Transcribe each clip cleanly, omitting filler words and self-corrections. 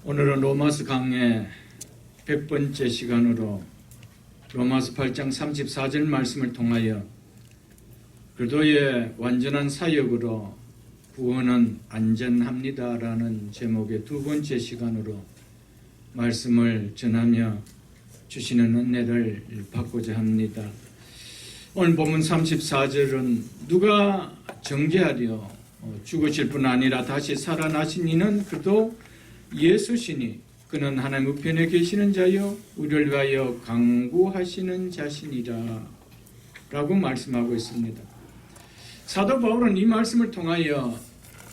오늘은 로마서 강의 100번째 시간으로 로마서 8장 34절 말씀을 통하여 그리스도의 완전한 사역으로 구원은 안전합니다라는 제목의 두 번째 시간으로 말씀을 전하며 주시는 은혜를 받고자 합니다. 오늘 본문 34절은 누가 정죄하려 죽으실 뿐 아니라 다시 살아나신 이는 그도 예수시니 그는 하나님 우편에 계시는 자여 우리를 위하여 강구하시는 자신이라 라고 말씀하고 있습니다. 사도 바울은 이 말씀을 통하여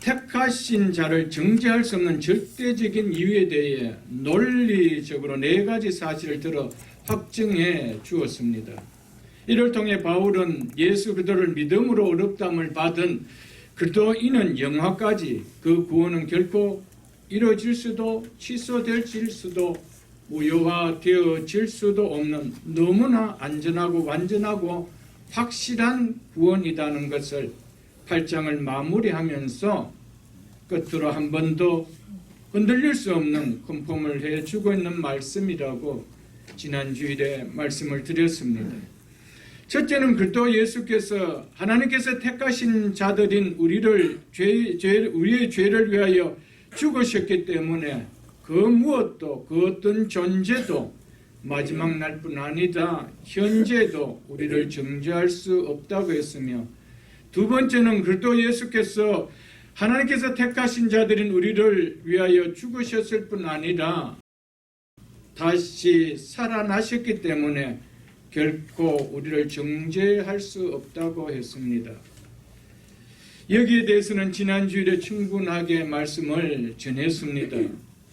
택하신 자를 정죄할 수 없는 절대적인 이유에 대해 논리적으로 네 가지 사실을 들어 확증해 주었습니다. 이를 통해 바울은 예수 그리스도를 믿음으로 의롭다함을 받은 그리스도인은 영화까지 그 구원은 결코 이루어질 수도 취소될 수도 무효화되어질 수도 없는 너무나 안전하고 완전하고 확실한 구원이라는 것을 8장을 마무리하면서 끝으로 한 번도 흔들릴 수 없는 컨펌을 해주고 있는 말씀이라고 지난 주일에 말씀을 드렸습니다. 첫째는 그리스도 예수께서 하나님께서 택하신 자들인 우리의 죄를 위하여 죽으셨기 때문에 그 무엇도 그 어떤 존재도 마지막 날뿐 아니라 현재도 우리를 정죄할 수 없다고 했으며, 두 번째는 그리스도 예수께서 하나님께서 택하신 자들인 우리를 위하여 죽으셨을 뿐 아니라 다시 살아나셨기 때문에 결코 우리를 정죄할 수 없다고 했습니다. 여기에 대해서는 지난 주일에 충분하게 말씀을 전했습니다.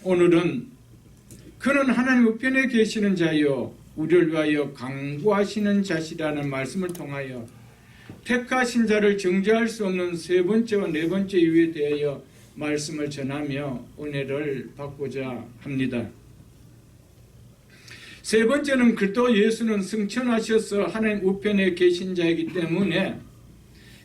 오늘은 그는 하나님 우편에 계시는 자요 우리를 위하여 강구하시는 자시라는 말씀을 통하여 택하신 자를 정죄할 수 없는 세 번째와 네 번째 이유에 대하여 말씀을 전하며 은혜를 받고자 합니다. 세 번째는 그리스도 예수는 승천하셔서 하나님 우편에 계신 자이기 때문에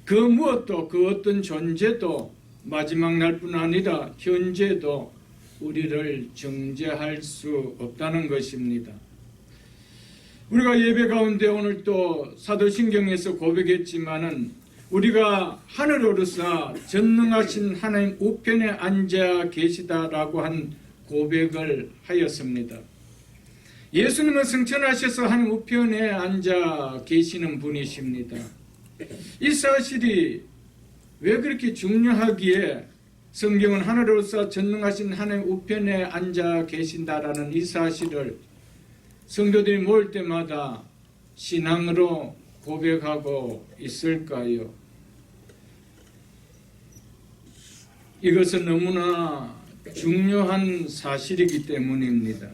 그 무엇도 그 어떤 존재도 마지막 날뿐 아니라 현재도 우리를 정죄할 수 없다는 것입니다. 우리가 예배 가운데 오늘 또 사도신경에서 고백했지만은 우리가 하늘오르사 전능하신 하나님 우편에 앉아 계시다라고 한 고백을 하였습니다. 예수님은 승천하셔서 하나님 우편에 앉아 계시는 분이십니다. 이 사실이 왜 그렇게 중요하기에 성경은 하늘로서 전능하신 하나님 우편에 앉아 계신다라는 이 사실을 성도들이 모일 때마다 신앙으로 고백하고 있을까요? 이것은 너무나 중요한 사실이기 때문입니다.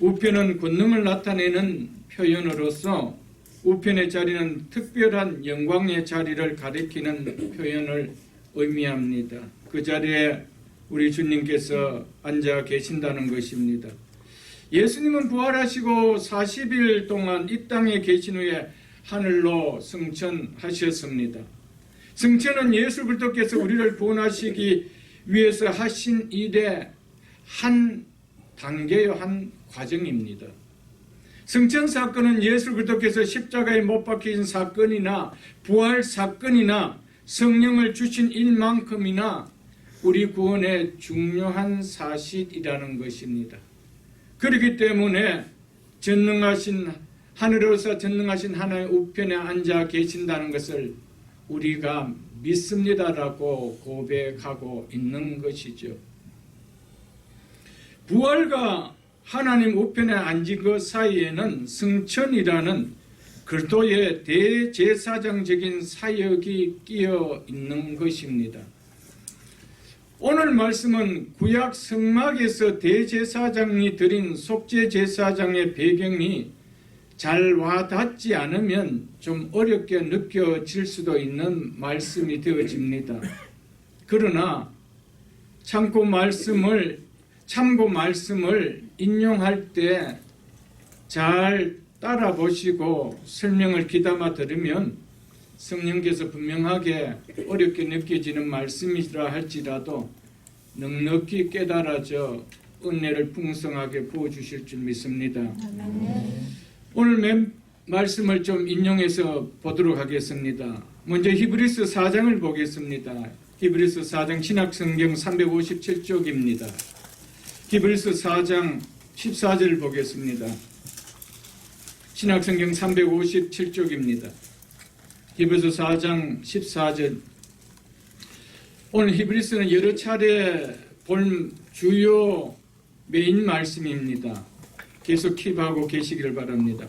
우편은 권능을 나타내는 표현으로서 우편의 자리는 특별한 영광의 자리를 가리키는 표현을 의미합니다. 그 자리에 우리 주님께서 앉아 계신다는 것입니다. 예수님은 부활하시고 40일 동안 이 땅에 계신 후에 하늘로 승천하셨습니다. 승천은 예수 그리스도께서 우리를 구원하시기 위해서 하신 일의 한 단계요, 한 과정입니다. 승천 사건은 예수 그리스도께서 십자가에 못 박히신 사건이나 부활 사건이나 성령을 주신 일만큼이나 우리 구원의 중요한 사실이라는 것입니다. 그렇기 때문에 하늘에서 전능하신 하나님의 우편에 앉아 계신다는 것을 우리가 믿습니다라고 고백하고 있는 것이죠. 부활과 하나님 우편에 앉은 그 사이에는 승천이라는 그리스도의 대제사장적인 사역이 끼어 있는 것입니다. 오늘 말씀은 구약 성막에서 대제사장이 드린 속죄제사장의 배경이 잘 와닿지 않으면 좀 어렵게 느껴질 수도 있는 말씀이 되어집니다. 그러나 참고 말씀을 인용할 때 잘 따라 보시고 설명을 귀담아 들으면 성령께서 분명하게 어렵게 느껴지는 말씀이라 할지라도 넉넉히 깨달아져 은혜를 풍성하게 부어주실 줄 믿습니다. 오늘 말씀을 좀 인용해서 보도록 하겠습니다. 먼저 히브리서 4장을 보겠습니다. 히브리서 4장 신약성경 357쪽입니다. 히브리서 4장 14절을 보겠습니다. 신약성경 357쪽입니다. 히브리서 4장 14절. 오늘 히브리서는 여러 차례 본 주요 메인 말씀입니다. 계속 킵하고 계시기를 바랍니다.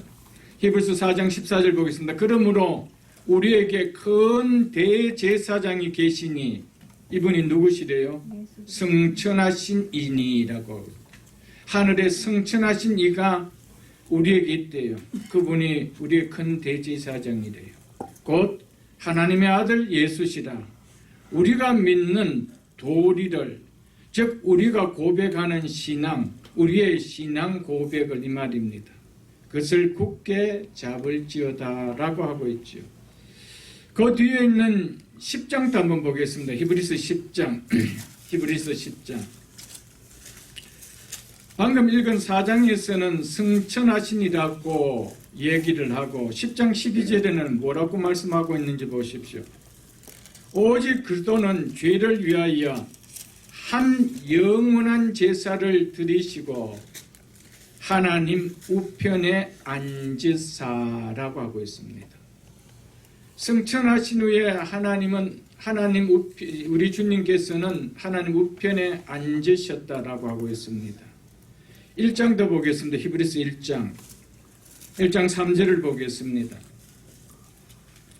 히브리서 4장 14절 보겠습니다. 그러므로 우리에게 큰 대제사장이 계시니 이분이 누구시래요? 성천하신 이니라고. 하늘에 성천하신 이가 우리에게 있대요. 그분이 우리의 큰 대제사장이래요. 곧 하나님의 아들 예수시라. 우리가 믿는 도리를, 즉 우리가 고백하는 신앙, 우리의 신앙 고백을 이 말입니다. 그것을 굳게 잡을지어다 라고 하고 있죠. 그 뒤에 있는 10장도 한번 보겠습니다. 히브리서 10장. 히브리서 10장. 방금 읽은 4장에서는 승천하신이라고 얘기를 하고 10장 12절에는 뭐라고 말씀하고 있는지 보십시오. 오직 그리스도는 죄를 위하여 한 영원한 제사를 드리시고 하나님 우편에 앉으사라고 하고 있습니다. 승천하신 후에 우리 주님께서는 하나님 우편에 앉으셨다라고 하고 있습니다. 1장 더 보겠습니다. 히브리서 1장 3절을 보겠습니다.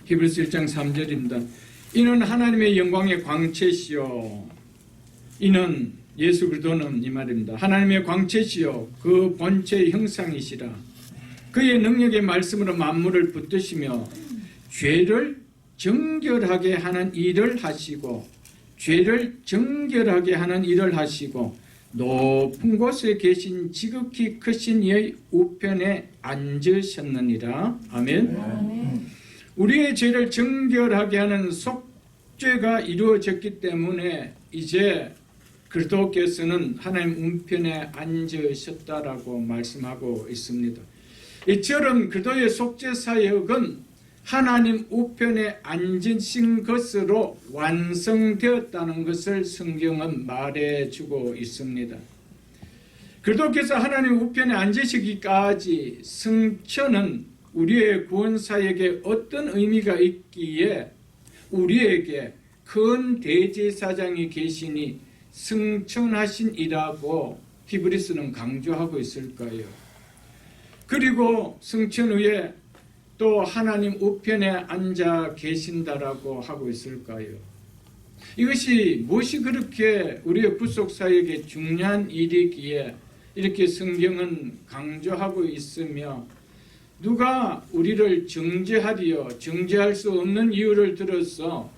히브리서 1장 3절입니다. 이는 하나님의 영광의 광채시요, 이는 예수 그리스도는 이 말입니다. 하나님의 광채시요 그 본체의 형상이시라. 그의 능력의 말씀으로 만물을 붙드시며 죄를 정결하게 하는 일을 하시고 높은 곳에 계신 지극히 크신 이의 우편에 앉으셨느니라. 아멘. 우리의 죄를 정결하게 하는 속죄가 이루어졌기 때문에 이제 그리스도께서는 하나님 우편에 앉으셨다라고 말씀하고 있습니다. 이처럼 그리스도의 속죄 사역은 하나님 우편에 앉으신 것으로 완성되었다는 것을 성경은 말해주고 있습니다. 그리스도께서 하나님 우편에 앉으시기까지 승천은 우리의 구원사역에 어떤 의미가 있기에 우리에게 큰 대제사장이 계시니 승천하신이라고 히브리서는 강조하고 있을까요? 그리고 승천 후에 또 하나님 우편에 앉아 계신다라고 하고 있을까요? 이것이 무엇이 그렇게 우리의 구속사역에 중요한 일이기에 이렇게 성경은 강조하고 있으며 누가 우리를 정죄할 수 없는 이유를 들어서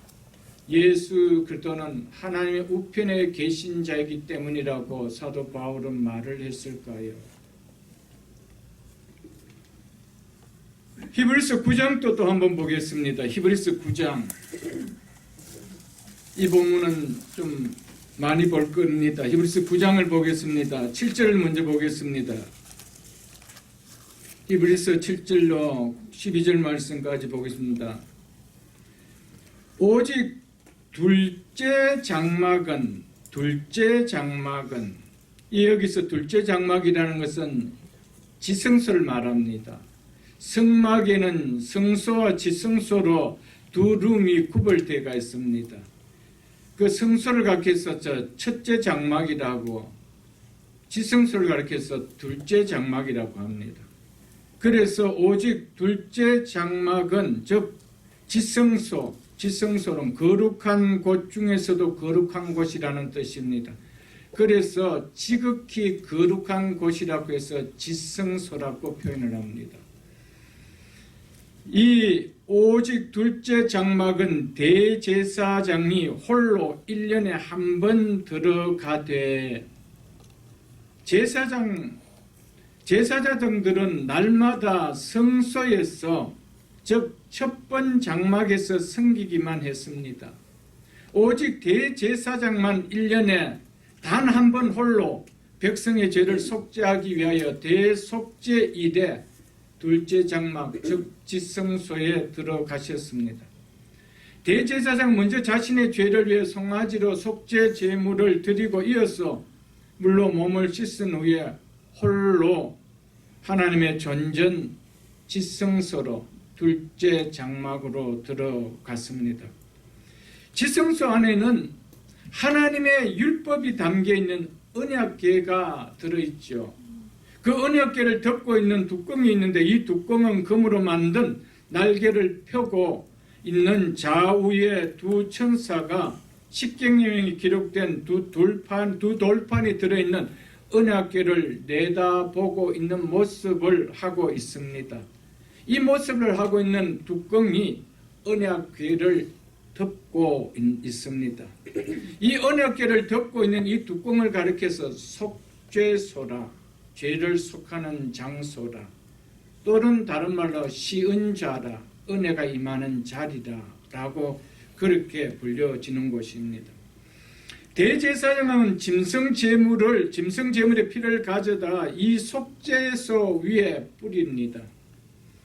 예수 그리스도는 하나님의 우편에 계신 자이기 때문이라고 사도 바울은 말을 했을까요? 히브리서 9장도 또 한번 보겠습니다. 히브리서 9장. 이 본문은 좀 많이 볼 겁니다. 히브리서 9장을 보겠습니다. 7절을 먼저 보겠습니다. 히브리서 7절로 12절 말씀까지 보겠습니다. 오직 둘째 장막은 여기서 둘째 장막이라는 것은 지성소를 말합니다. 성막에는 성소와 지성소로 두 룸이 구별되어 있습니다. 그 성소를 가리켜서 첫째 장막이라고, 지성소를 가리켜서 둘째 장막이라고 합니다. 그래서 오직 둘째 장막은 즉 지성소는 거룩한 곳 중에서도 거룩한 곳이라는 뜻입니다. 그래서 지극히 거룩한 곳이라고 해서 지성소라고 표현을 합니다. 이 오직 둘째 장막은 대제사장이 홀로 1년에 한 번 들어가되 제사장들은 날마다 성소에서 즉 첫 번 장막에서 섬기기만 했습니다. 오직 대제사장만 1년에 단 한 번 홀로 백성의 죄를 속죄하기 위하여 대속죄 이래 둘째 장막 즉 지성소에 들어가셨습니다. 대제사장 먼저 자신의 죄를 위해 송아지로 속죄 제물을 드리고 이어서 물로 몸을 씻은 후에 홀로 하나님의 존전 지성소로 둘째 장막으로 들어갔습니다. 지성소 안에는 하나님의 율법이 담겨있는 언약궤가 들어있죠. 그 언약궤를 덮고 있는 뚜껑이 있는데 이 뚜껑은 금으로 만든 날개를 펴고 있는 좌우에 두 천사가 십계명이 기록된 두 돌판이 들어있는 언약궤를 내다보고 있는 모습을 하고 있습니다. 이 모습을 하고 있는 뚜껑이 언약궤를 덮고 있습니다. 이 언약궤를 덮고 있는 이 뚜껑을 가리켜서 속죄소라, 죄를 속하는 장소라, 또는 다른 말로 시은자라, 은혜가 임하는 자리라 라고 그렇게 불려지는 곳입니다. 대제사장은 짐승제물의 피를 가져다 이 속죄소 위에 뿌립니다.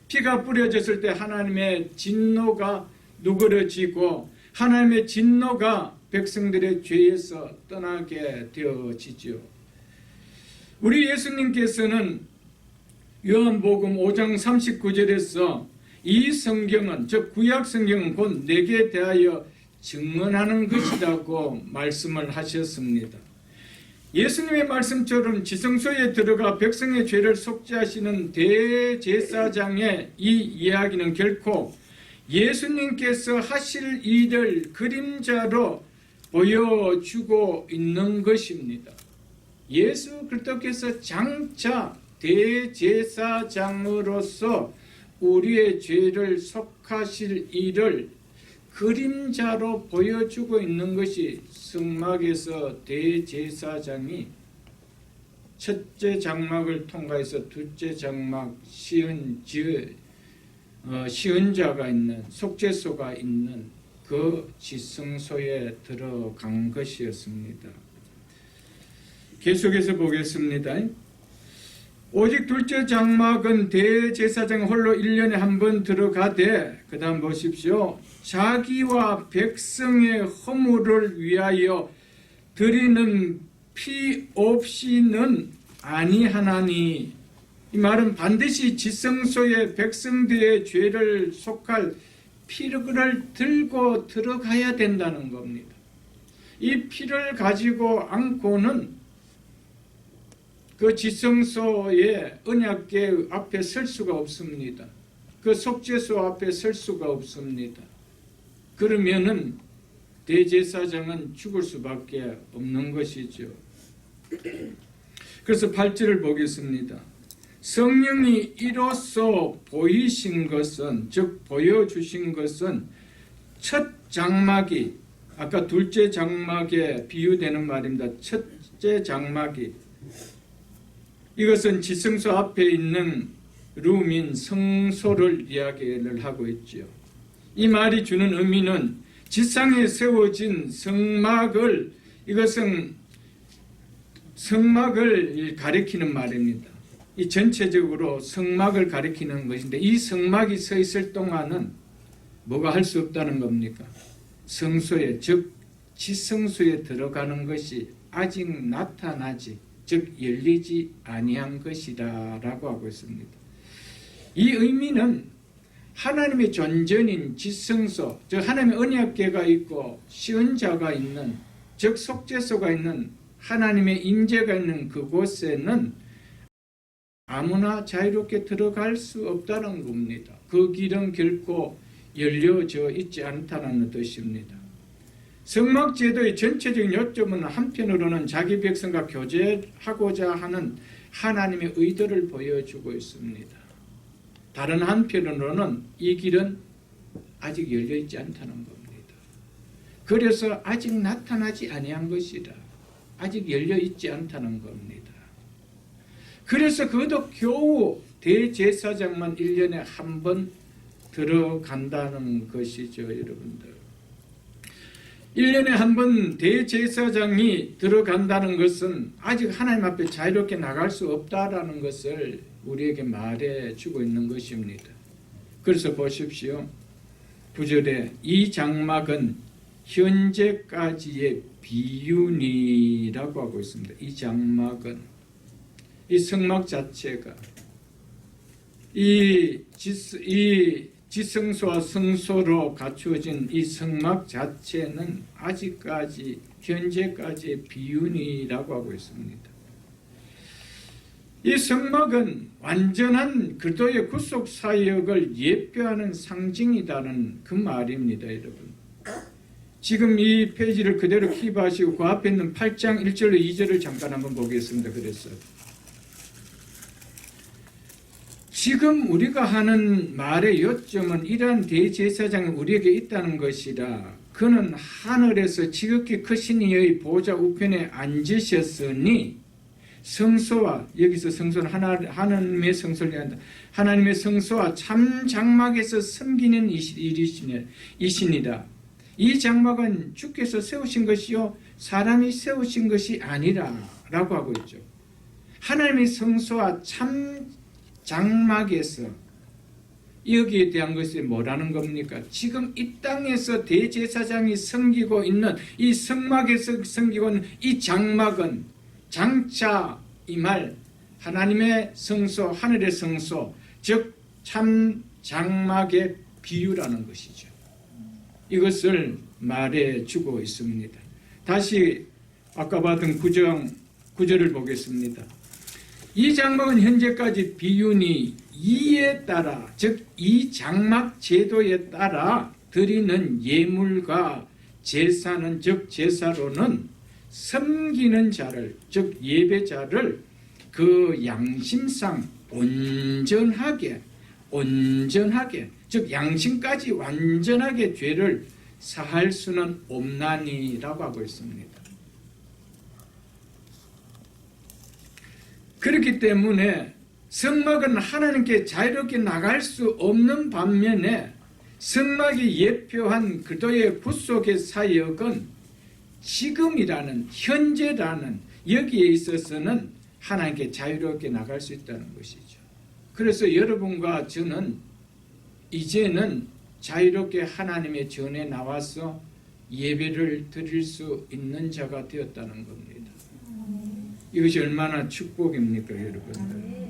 피가 뿌려졌을 때 하나님의 진노가 누그러지고 하나님의 진노가 백성들의 죄에서 떠나게 되어지죠. 우리 예수님께서는 요한복음 5장 39절에서 이 성경은 즉 구약 성경은 곧 내게 대하여 증언하는 것이라고 말씀을 하셨습니다. 예수님의 말씀처럼 지성소에 들어가 백성의 죄를 속죄하시는 대제사장의 이 이야기는 결코 예수님께서 하실 일을 그림자로 보여주고 있는 것입니다. 예수 그리스도께서 장차 대제사장으로서 우리의 죄를 속하실 일을 그림자로 보여주고 있는 것이 성막에서 대제사장이 첫째 장막을 통과해서 둘째 장막 시은자가 있는 속죄소가 있는 그 지성소에 들어간 것이었습니다. 계속해서 보겠습니다. 오직 둘째 장막은 대제사장 홀로 1년에 한 번 들어가되 그 다음 보십시오. 자기와 백성의 허물을 위하여 드리는 피 없이는 아니하나니, 이 말은 반드시 지성소에 백성들의 죄를 속할 피를 들고 들어가야 된다는 겁니다. 이 피를 가지고 않고는 그 지성소의 언약궤 앞에 설 수가 없습니다. 그 속죄소 앞에 설 수가 없습니다. 그러면은 대제사장은 죽을 수밖에 없는 것이죠. 그래서 8절을 보겠습니다. 성령이 이로써 보이신 것은, 즉 보여주신 것은 첫 장막이, 아까 둘째 장막에 비유되는 말입니다. 첫째 장막이, 이것은 지성소 앞에 있는 룸인 성소를 이야기를 하고 있죠. 이 말이 주는 의미는 지상에 세워진 성막을, 이것은 성막을 가리키는 말입니다. 이 전체적으로 성막을 가리키는 것인데, 이 성막이 서 있을 동안은 뭐가 할 수 없다는 겁니까? 성소에, 즉 지성소에 들어가는 것이 아직 나타나지, 즉 열리지 아니한 것이다 라고 하고 있습니다. 이 의미는 하나님의 존전인 지성소, 즉 하나님의 언약궤가 있고 시은자가 있는, 즉 속죄소가 있는, 하나님의 임재가 있는 그곳에는 아무나 자유롭게 들어갈 수 없다는 겁니다. 그 길은 결코 열려져 있지 않다는 뜻입니다. 성막제도의 전체적인 요점은 한편으로는 자기 백성과 교제하고자 하는 하나님의 의도를 보여주고 있습니다. 다른 한편으로는 이 길은 아직 열려있지 않다는 겁니다. 그래서 아직 나타나지 아니한 것이라, 아직 열려있지 않다는 겁니다. 그래서 그것도 겨우 대제사장만 1년에 한 번 들어간다는 것이죠, 여러분들. 1년에 한 번 대제사장이 들어간다는 것은 아직 하나님 앞에 자유롭게 나갈 수 없다라는 것을 우리에게 말해주고 있는 것입니다. 그래서 보십시오. 9절에 이 장막은 현재까지의 비유니라고 하고 있습니다. 이 장막은, 이 성막 자체가, 이 지성소와 성소로 갖추어진 이 성막 자체는 아직까지 현재까지의 비유니라고 하고 있습니다. 이 성막은 완전한 그리스도의 구속 사역을 예표하는 상징이라는 그 말입니다, 여러분. 지금 이 페이지를 그대로 킵하시고 그 앞에 있는 8장 1절로 2절을 잠깐 한번 보겠습니다. 그래서 지금 우리가 하는 말의 요점은 이러한 대제사장이 우리에게 있다는 것이라. 그는 하늘에서 지극히 크신 이의 보좌 우편에 앉으셨으니 성소와, 여기서 성소는 하나님의 성소를 얘기한다. 하나님의 성소와 참 장막에서 섬기는 이시니라. 이 장막은 주께서 세우신 것이요 사람이 세우신 것이 아니라 라고 하고 있죠. 하나님의 성소와 참 장막에서, 여기에 대한 것이 뭐라는 겁니까? 지금 이 땅에서 대제사장이 섬기고 있는 이 성막에서 섬기고 있는 이 장막은 장차 이 말 하나님의 성소, 하늘의 성소, 즉 참 장막의 비유라는 것이죠. 이것을 말해주고 있습니다. 다시 아까 봤던 9절을 보겠습니다. 이 장막은 현재까지 비유니 이에 따라, 즉 이 장막 제도에 따라 드리는 예물과 제사는, 즉 제사로는 섬기는 자를, 즉 예배자를 그 양심상 온전하게, 즉 양심까지 완전하게 죄를 사할 수는 없나니라고 하고 있습니다. 그렇기 때문에 성막은 하나님께 자유롭게 나갈 수 없는 반면에 성막이 예표한 그리스도의 구속의 사역은 지금이라는, 현재라는 여기에 있어서는 하나님께 자유롭게 나갈 수 있다는 것이죠. 그래서 여러분과 저는 이제는 자유롭게 하나님의 전에 나와서 예배를 드릴 수 있는 자가 되었다는 겁니다. 이것이 얼마나 축복입니까, 여러분들.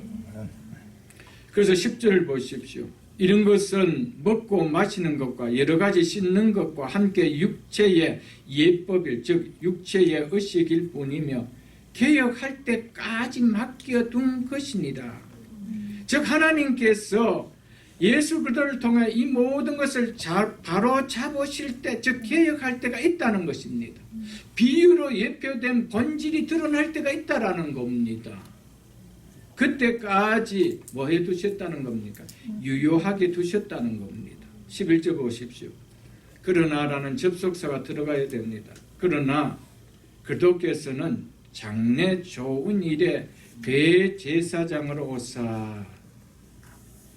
그래서 10절을 보십시오. 이런 것은 먹고 마시는 것과 여러 가지 씻는 것과 함께 육체의 예법일, 즉 육체의 의식일 뿐이며 개혁할 때까지 맡겨둔 것이니라. 즉 하나님께서 예수 그리스도를 통해 이 모든 것을 바로 잡으실 때, 즉 개혁할 때가 있다는 것입니다. 비유로 예표된 본질이 드러날 때가 있다라는 겁니다. 그때까지 뭐 해두셨다는 겁니까? 유효하게 두셨다는 겁니다. 11절 보십시오. 그러나라는 접속사가 들어가야 됩니다. 그러나 그리스도께서는 장래 좋은 일에 대제사장으로 오사.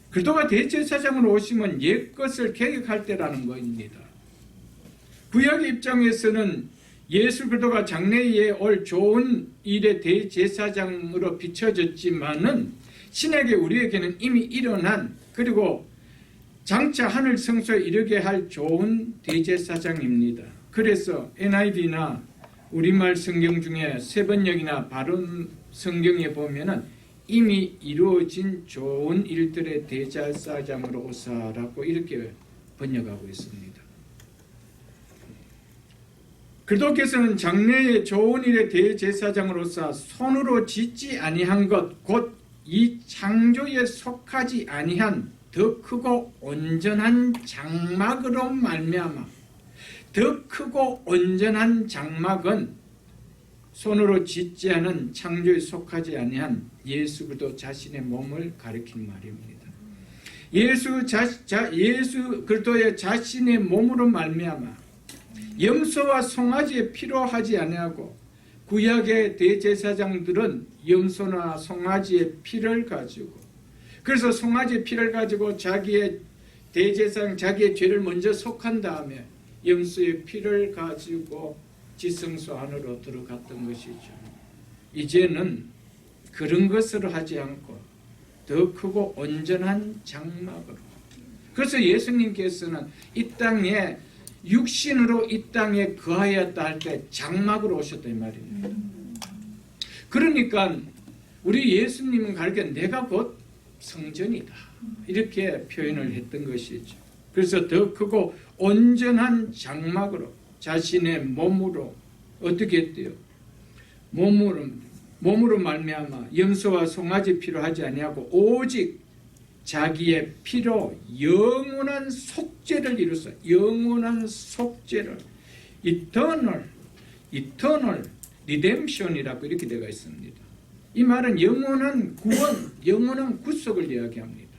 그리스도가 대제사장으로 오시면 옛것을 개혁할 때라는 것입니다. 구약의 입장에서는 예수 그리스도가 장래에 올 좋은 일의 대제사장으로 비춰졌지만은 신에게 우리에게는 이미 일어난, 그리고 장차 하늘 성소에 이르게 할 좋은 대제사장입니다. 그래서 NIV나 우리말 성경 중에 세번역이나 바른 성경에 보면은 이미 이루어진 좋은 일들의 대제사장으로 오사라고 이렇게 번역하고 있습니다. 그리스도께서는 장래의 좋은 일의 대제사장으로서 손으로 짓지 아니한 것, 곧 이 창조에 속하지 아니한 더 크고 온전한 장막으로 말미암아, 더 크고 온전한 장막은 손으로 짓지 않은 창조에 속하지 아니한 예수 그리스도 자신의 몸을 가리킨 말입니다. 예수 그리스도의 자신의 몸으로 말미암아 염소와 송아지에 필요하지 아니하고, 구약의 대제사장들은 염소나 송아지의 피를 가지고, 그래서 송아지의 피를 가지고 자기의 대제사장, 자기의 죄를 먼저 속한 다음에 염소의 피를 가지고 지성소 안으로 들어갔던 것이죠. 이제는 그런 것으로 하지 않고 더 크고 온전한 장막으로. 그래서 예수님께서는 이 땅에 육신으로 이 땅에 거하였다 할 때 장막으로 오셨다 이 말입니다. 그러니까 우리 예수님은 가르쳐 내가 곧 성전이다 이렇게 표현을 했던 것이죠. 그래서 더 크고 온전한 장막으로 자신의 몸으로 어떻게 했대요? 몸으로 말미암아 염소와 송아지 피로 하지 아니하고 오직 자기의 피로 영원한 속죄를 이루사. 영원한 속죄를 eternal redemption이라고 이렇게 되어 있습니다. 이 말은 영원한 구원, 영원한 구속을 이야기합니다.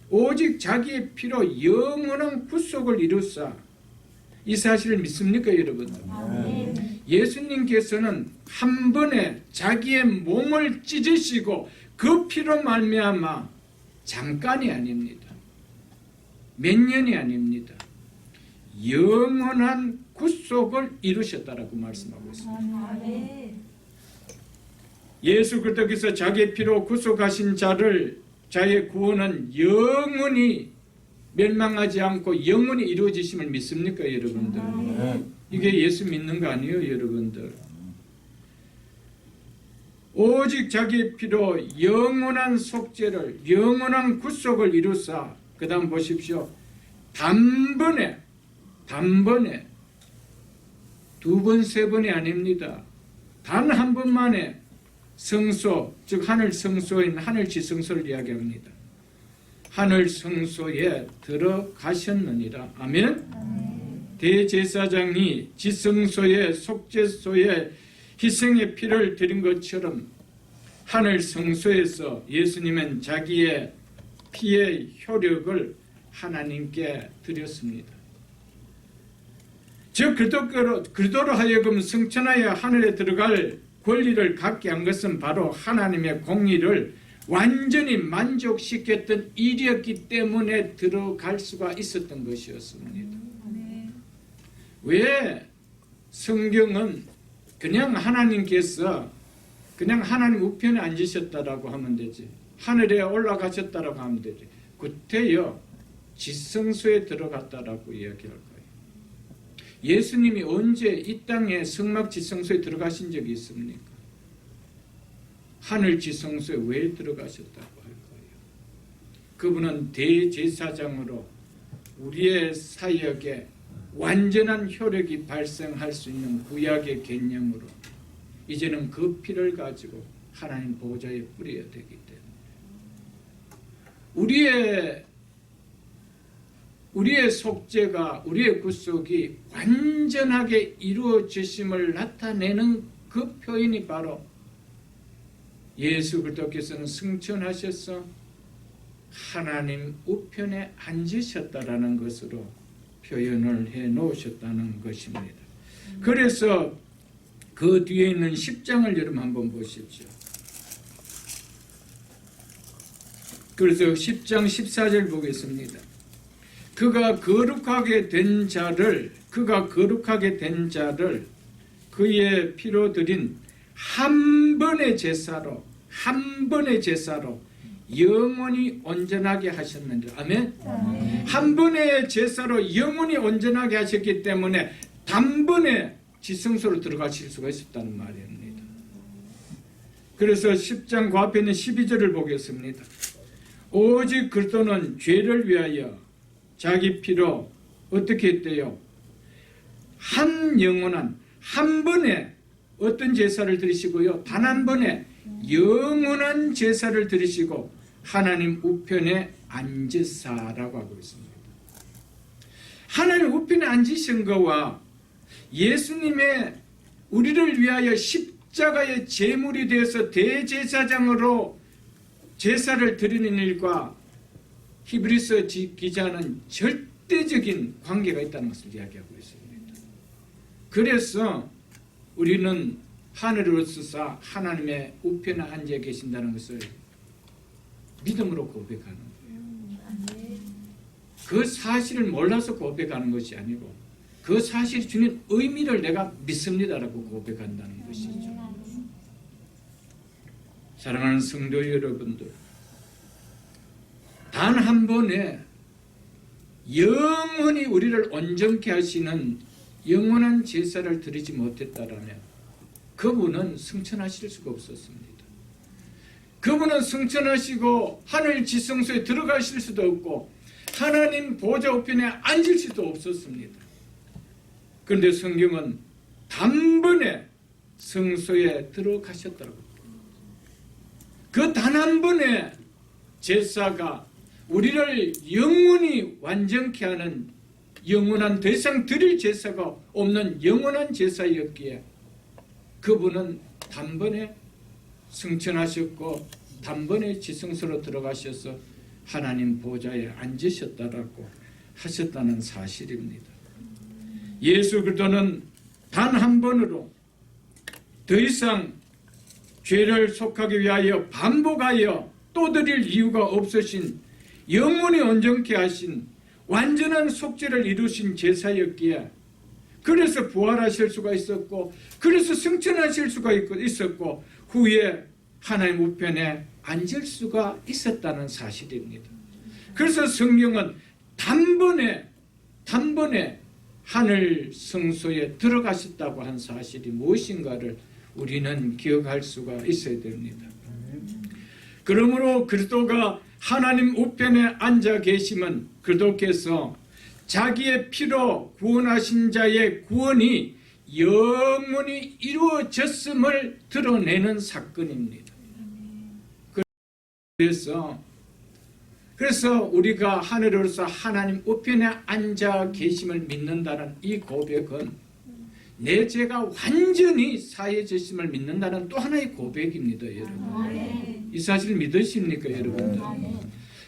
오직 자기의 피로 영원한 구속을 이루사. 이 사실을 믿습니까 여러분들? 예수님께서는 한 번에 자기의 몸을 찢으시고 그 피로 말미암아 잠깐이 아닙니다. 몇 년이 아닙니다. 영원한 구속을 이루셨다라고 말씀하고 있습니다. 예수 그리스도께서 자기의 피로 구속하신 자의 구원은 영원히 멸망하지 않고 영원히 이루어지심을 믿습니까 여러분들? 이게 예수 믿는 거 아니에요 여러분들? 오직 자기의 피로 영원한 속죄를 영원한 구속을 이루사. 그 다음 보십시오. 단번에 두 번, 세 번이 아닙니다. 단 한 번만에 성소, 즉 하늘 성소인 하늘 지성소를 이야기합니다. 하늘 성소에 들어가셨느니라. 아멘. 대제사장이 지성소에 속죄소에 희생의 피를 드린 것처럼 하늘 성소에서 예수님은 자기의 피의 효력을 하나님께 드렸습니다. 즉 그리스도로 하여금 성천하여 하늘에 들어갈 권리를 갖게 한 것은 바로 하나님의 공의를 완전히 만족시켰던 일이었기 때문에 들어갈 수가 있었던 것이었습니다. 왜 성경은 그냥 하나님께서 그냥 하나님 우편에 앉으셨다라고 하면 되지, 하늘에 올라가셨다라고 하면 되지, 그때요 지성소에 들어갔다라고 이야기할 거예요. 예수님이 언제 이 땅에 성막 지성소에 들어가신 적이 있습니까? 하늘 지성소에 왜 들어가셨다고 할 거예요? 그분은 대제사장으로 우리의 사역에 완전한 효력이 발생할 수 있는 구약의 개념으로 이제는 그 피를 가지고 하나님 보좌에 뿌려야 되기 때문에 우리의 속죄가, 우리의 구속이 완전하게 이루어지심을 나타내는 그 표현이 바로 예수 그리스도께서는 승천하셔서 하나님 우편에 앉으셨다라는 것으로 표현을 해 놓으셨다는 것입니다. 그래서 그 뒤에 있는 10장을 여러분 한번 보십시오. 그래서 10장 14절 보겠습니다. 그가 거룩하게 된 자를 그의 피로 드린 한 번의 제사로 영원히 온전하게 하셨는데, 아멘? 한 번의 제사로 영원히 온전하게 하셨기 때문에 단번에 지성소로 들어가실 수가 있었다는 말입니다. 그래서 10장 그 앞에 있는 12절을 보겠습니다. 오직 그리스도는 죄를 위하여 자기 피로 어떻게 했대요? 한 번에 어떤 제사를 드리시고요, 단 한 번에 영원한 제사를 드리시고 하나님 우편에 앉으사라고 하고 있습니다. 하나님 우편에 앉으신 거와 예수님의 우리를 위하여 십자가의 제물이 되어서 대제사장으로 제사를 드리는 일과 히브리서 기자는 절대적인 관계가 있다는 것을 이야기하고 있습니다. 그래서 우리는 하늘으로서 하나님의 우편에 앉아 계신다는 것을 믿음으로 고백하는 거예요. 그 사실을 몰라서 고백하는 것이 아니고 그 사실이 주는 의미를 내가 믿습니다라고 고백한다는 것이죠. 사랑하는 성도 여러분들, 단 한 번에 영원히 우리를 온전케 하시는 영원한 제사를 드리지 못했다라면 그분은 승천하실 수가 없었습니다. 그분은 승천하시고 하늘 지성소에 들어가실 수도 없고 하나님 보좌 우편에 앉을 수도 없었습니다. 그런데 성경은 단번에 성소에 들어가셨다고. 그 단 한 번의 제사가 우리를 영원히 완전케 하는 영원한 더 이상 드릴 제사가 없는 영원한 제사였기에 그분은 단번에 승천하셨고 단번에 지성소로 들어가셔서 하나님 보좌에 앉으셨다라고 하셨다는 사실입니다. 예수 그리스도는 단 한 번으로 더 이상 죄를 속하기 위하여 반복하여 또 드릴 이유가 없으신 영원히 온전케 하신 완전한 속죄를 이루신 제사였기에 그래서 부활하실 수가 있었고 그래서 승천하실 수가 있었고 후에 하나님 우편에 앉을 수가 있었다는 사실입니다. 그래서 성경은 단번에 하늘 성소에 들어가셨다고 한 사실이 무엇인가를 우리는 기억할 수가 있어야 됩니다. 그러므로 그리스도가 하나님 우편에 앉아 계심은 그리스도께서 자기의 피로 구원하신 자의 구원이 영원히 이루어졌음을 드러내는 사건입니다. 그래서 우리가 하늘에서 하나님 우편에 앉아 계심을 믿는다는 이 고백은 내 죄가 완전히 사해졌음을 믿는다는 또 하나의 고백입니다, 여러분. 이 사실 믿으십니까, 여러분들?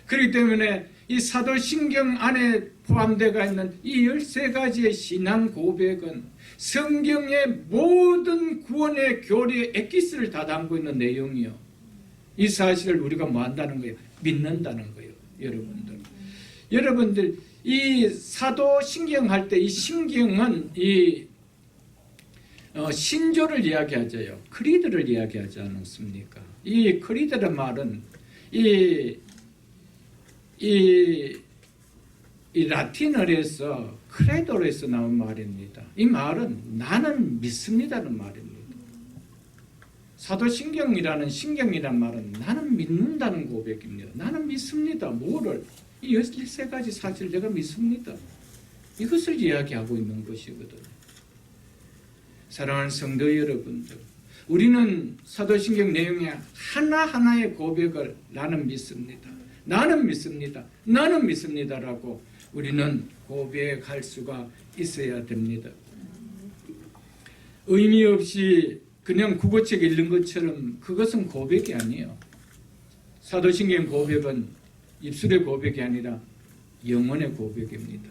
그렇기 때문에 이 사도신경 안에 포함되어 있는 이 13가지의 신앙 고백은 성경의 모든 구원의 교리의 엑기스를 다 담고 있는 내용이요. 이 사실을 우리가 뭐 한다는 거예요? 믿는다는 거예요, 여러분들. 여러분들, 이 사도신경 할 때 이 신경은 이 신조를 이야기하죠요. 크리드를 이야기하지 않습니까? 이 크리드란 말은 이 라틴어에서 크레도에서 나온 말입니다. 이 말은 나는 믿습니다는 말입니다. 사도신경이라는 신경이란 말은 나는 믿는다는 고백입니다. 나는 믿습니다. 뭐를? 이 13가지 사실 내가 믿습니다. 이것을 이야기하고 있는 것이거든요. 사랑하는 성도 여러분들, 우리는 사도신경 내용의 하나하나의 고백을 나는 믿습니다. 나는 믿습니다. 나는 믿습니다라고 우리는 고백할 수가 있어야 됩니다. 의미 없이 그냥 국어책 읽는 것처럼 그것은 고백이 아니에요. 사도신경 고백은 입술의 고백이 아니라 영혼의 고백입니다.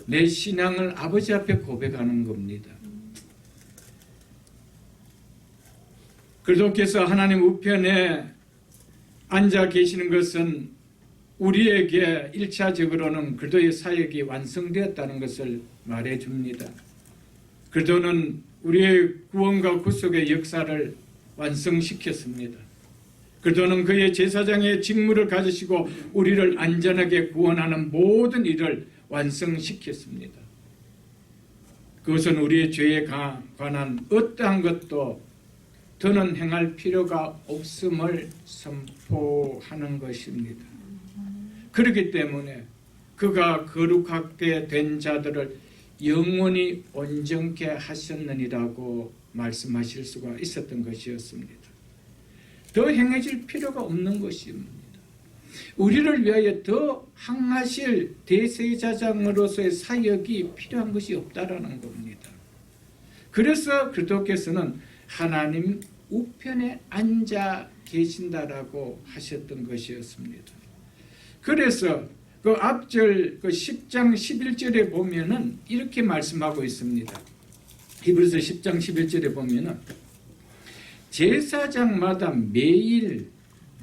내 신앙을 아버지 앞에 고백하는 겁니다. 그리스도께서 하나님 우편에 앉아 계시는 것은 우리에게 1차적으로는 그리스도의 사역이 완성되었다는 것을 말해줍니다. 그리스도는 우리의 구원과 구속의 역사를 완성시켰습니다. 그리스도는 그의 제사장의 직무를 가지시고 우리를 안전하게 구원하는 모든 일을 완성시켰습니다. 그것은 우리의 죄에 관한 어떠한 것도 더는 행할 필요가 없음을 선포하는 것입니다. 그렇기 때문에 그가 거룩하게 된 자들을 영원히 온전케 하셨느니라고 말씀하실 수가 있었던 것이었습니다. 더 행해질 필요가 없는 것입니다. 우리를 위하여 더 항하실 대제사장으로서의 사역이 필요한 것이 없다라는 겁니다. 그래서 그리스도께서는 하나님 우편에 앉아 계신다라고 하셨던 것이었습니다. 그래서 그 앞절 그 10장 11절에 보면은 이렇게 말씀하고 있습니다. 히브리서 10장 11절에 보면은 제사장마다 매일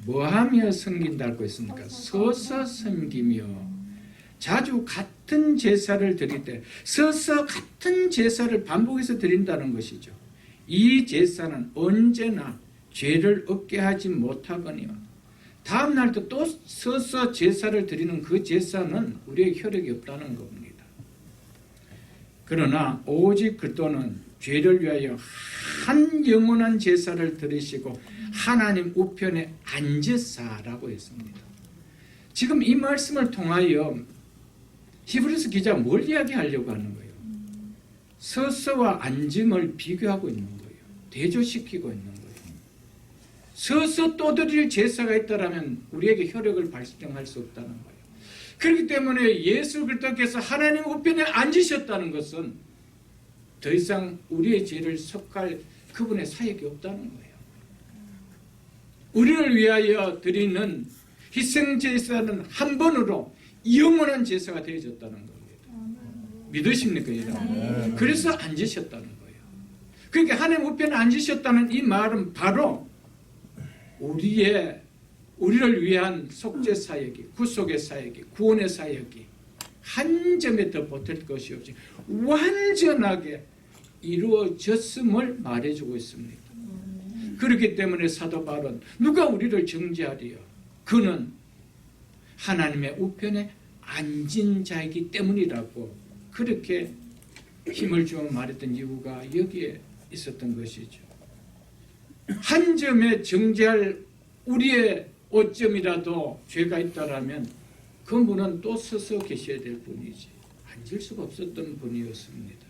뭐하며 섬긴다고 했습니까? 서서 섬기며. 자주 같은 제사를 드릴 때 서서 같은 제사를 반복해서 드린다는 것이죠. 이 제사는 언제나 죄를 얻게 하지 못하거니와 다음 날도 또 서서 제사를 드리는 그 제사는 우리의 효력이 없다는 겁니다. 그러나 오직 그리스도는 죄를 위하여 한 영원한 제사를 드리시고 하나님 우편에 앉으사라고 했습니다. 지금 이 말씀을 통하여 히브리서 기자가 뭘 이야기하려고 하는 거예요? 서서와 앉음을 비교하고 있는 거예요. 대조시키고 있는 거예요. 서서 또 드릴 제사가 있다면 우리에게 효력을 발생할 수 없다는 거예요. 그렇기 때문에 예수 그리스도께서 하나님 우편에 앉으셨다는 것은 더 이상 우리의 죄를 속할 그분의 사역이 없다는 거예요. 우리를 위하여 드리는 희생제사는 한 번으로 영원한 제사가 되어졌다는 겁니다. 믿으십니까 여러분? 그래서 앉으셨다는 거예요. 그러니까 하나님 우편에 앉으셨다는 이 말은 바로 우리를 위한 속죄 사역이, 구속의 사역이, 구원의 사역이 한 점에 더 보탤 것이 없이 완전하게 이루어졌음을 말해주고 있습니다. 그렇기 때문에 사도 바울은 누가 우리를 정죄하리요? 그는 하나님의 우편에 앉은 자이기 때문이라고 그렇게 힘을 주어 말했던 이유가 여기에 있었던 것이죠. 한 점에 정죄할 우리의 오점이라도 죄가 있다라면 그분은 또 서서 계셔야 될 분이지 앉을 수가 없었던 분이었습니다.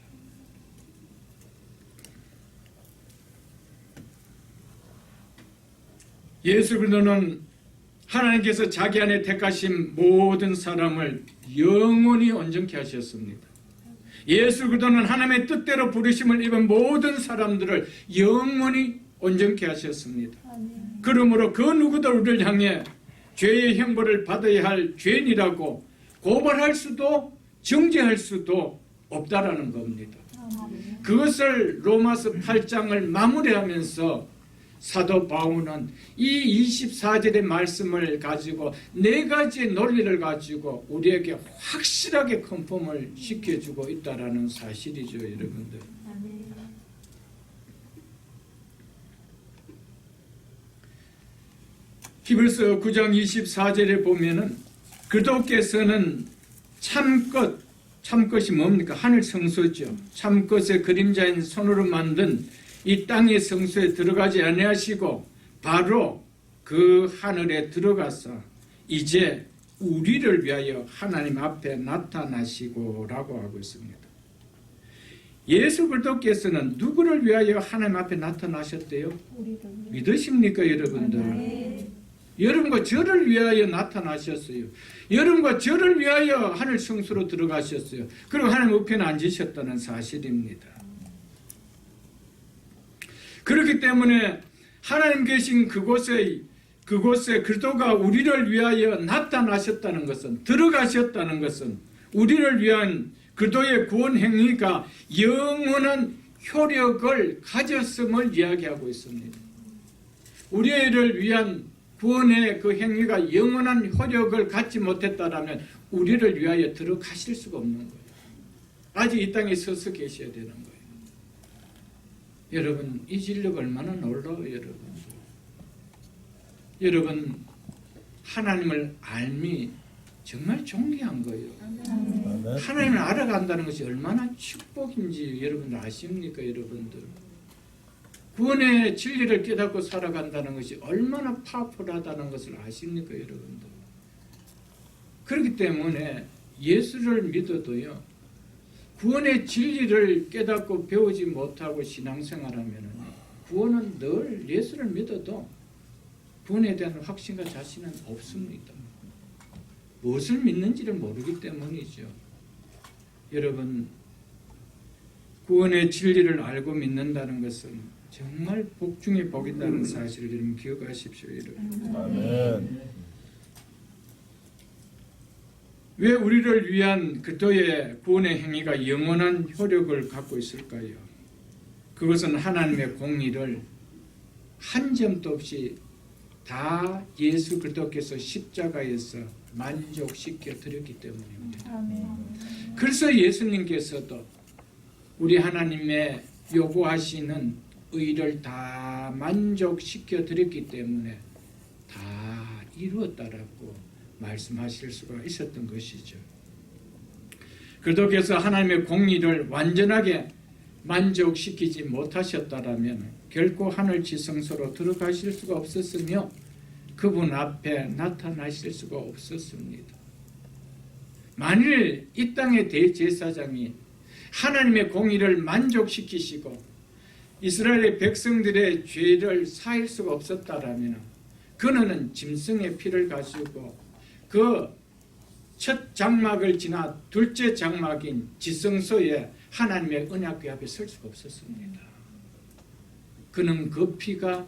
예수 그리스도는 하나님께서 자기 안에 택하신 모든 사람을 영원히 온전케 하셨습니다. 예수 그리스도는 하나님의 뜻대로 부르심을 입은 모든 사람들을 영원히 온전케 하셨습니다. 그러므로 그 누구도 우리를 향해 죄의 형벌을 받아야 할 죄인이라고 고발할 수도 정죄할 수도 없다라는 겁니다. 그것을 로마서 8장을 마무리하면서 사도 바울은 이 24절의 말씀을 가지고 네 가지 논리를 가지고 우리에게 확실하게 컨펌을 시켜주고 있다는 사실이죠, 여러분들. 히브리서 9장 24절에 보면은 그리스도께서는 참것이 뭡니까? 하늘 성소죠. 참것의 그림자인 손으로 만든 이 땅의 성소에 들어가지 아니하시고 바로 그 하늘에 들어가서 이제 우리를 위하여 하나님 앞에 나타나시고 라고 하고 있습니다. 예수 그리스도께서는 누구를 위하여 하나님 앞에 나타나셨대요? 믿으십니까 여러분들? 여러분과 저를 위하여 나타나셨어요. 여러분과 저를 위하여 하늘 성소로 들어가셨어요. 그리고 하나님 우편에 앉으셨다는 사실입니다. 그렇기 때문에 하나님 계신 그곳에 그리스도가 우리를 위하여 나타나셨다는 것은, 들어가셨다는 것은 우리를 위한 그리스도의 구원 행위가 영원한 효력을 가졌음을 이야기하고 있습니다. 우리를 위한 구원의 그 행위가 영원한 효력을 갖지 못했다라면 우리를 위하여 들어가실 수가 없는 거예요. 아직 이 땅에 서서 계셔야 되는 거예요. 여러분, 이 진리가 얼마나 놀라워요, 여러분. 여러분, 하나님을 알미 정말 존귀한 거예요. 하나님을 알아간다는 것이 얼마나 축복인지 여러분들 아십니까, 여러분들? 구원의 진리를 깨닫고 살아간다는 것이 얼마나 파워풀하다는 것을 아십니까, 여러분들? 그렇기 때문에 예수를 믿어도요, 구원의 진리를 깨닫고 배우지 못하고 신앙생활하면 구원은 늘 예수를 믿어도 구원에 대한 확신과 자신은 없습니다. 무엇을 믿는지를 모르기 때문이죠. 여러분, 구원의 진리를 알고 믿는다는 것은 정말 복 중에 복이라는 사실을 여러분 기억하십시오. 여러분. 아멘. 왜 우리를 위한 그리스도의 구원의 행위가 영원한 효력을 갖고 있을까요? 그것은 하나님의 공의를 한 점도 없이 다 예수 그리스도께서 십자가에서 만족시켜 드렸기 때문입니다. 그래서 예수님께서도 우리 하나님의 요구하시는 의를 다 만족시켜 드렸기 때문에 다 이루었다라고 말씀하실 수가 있었던 것이죠. 그리스도께서 하나님의 공의를 완전하게 만족시키지 못하셨다라면 결코 하늘 지성소로 들어가실 수가 없었으며 그분 앞에 나타나실 수가 없었습니다. 만일 이 땅의 대제사장이 하나님의 공의를 만족시키시고 이스라엘의 백성들의 죄를 사할 수가 없었다라면 그는 짐승의 피를 가지고 그 첫 장막을 지나 둘째 장막인 지성소에 하나님의 언약궤 앞에 설 수가 없었습니다. 그는 그 피가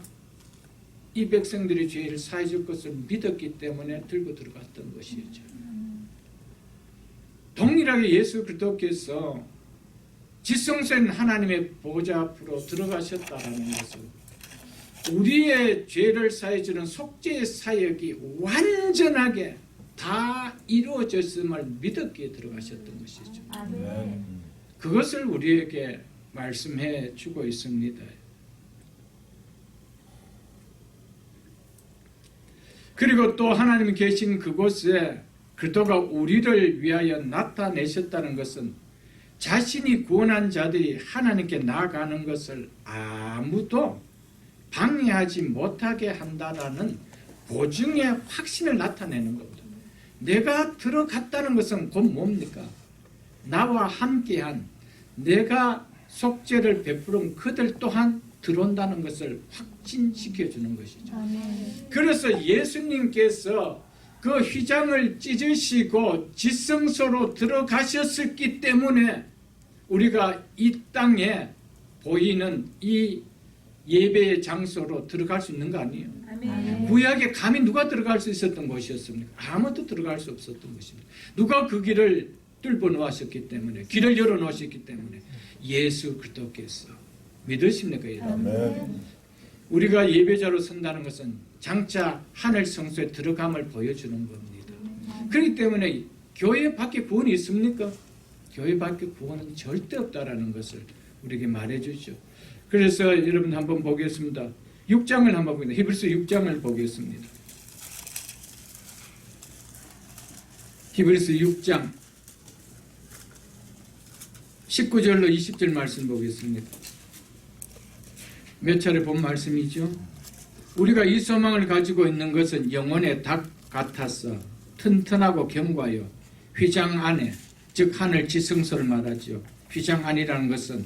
이 백성들의 죄를 사해 줄 것을 믿었기 때문에 들고 들어갔던 것이죠. 동일하게 예수 그리스도께서 지성소인 하나님의 보좌 앞으로 들어가셨다는 것은 우리의 죄를 사해 주는 속죄의 사역이 완전하게 다 이루어졌음을 믿었기에 들어가셨던 것이죠. 그것을 우리에게 말씀해 주고 있습니다. 그리고 또 하나님이 계신 그곳에 그리스도가 우리를 위하여 나타내셨다는 것은 자신이 구원한 자들이 하나님께 나아가는 것을 아무도 방해하지 못하게 한다라는 보증의 확신을 나타내는 겁니다. 내가 들어갔다는 것은 곧 뭡니까? 나와 함께한 내가 속죄를 베푸는 그들 또한 들어온다는 것을 확진시켜주는 것이죠. 그래서 예수님께서 그 휘장을 찢으시고 지성소로 들어가셨기 때문에 우리가 이 땅에 보이는 이 예배의 장소로 들어갈 수 있는 거 아니에요? 구약에 감히 누가 들어갈 수 있었던 것이었습니까? 아무도 들어갈 수 없었던 것입니다. 누가 그 길을 뚫어 놓으셨기 때문에, 길을 열어 놓으셨기 때문에 예수 그리스도께서 믿으십니까, 여러분? 우리가 예배자로 선다는 것은 장차 하늘 성소에 들어감을 보여주는 겁니다. 그렇기 때문에 교회 밖에 구원이 있습니까? 교회 밖에 구원은 절대 없다라는 것을 우리에게 말해주죠. 그래서 여러분 한번 보겠습니다. 6장을 한번 보겠습니다. 히브리서 6장을 보겠습니다. 히브리서 6장 19절로 20절 말씀 보겠습니다. 몇 차례 본 말씀이죠. 우리가 이 소망을 가지고 있는 것은 영혼의 닭 같아서 튼튼하고 견고하여 휘장 안에, 즉 하늘 지성소를 말하죠. 휘장 안이라는 것은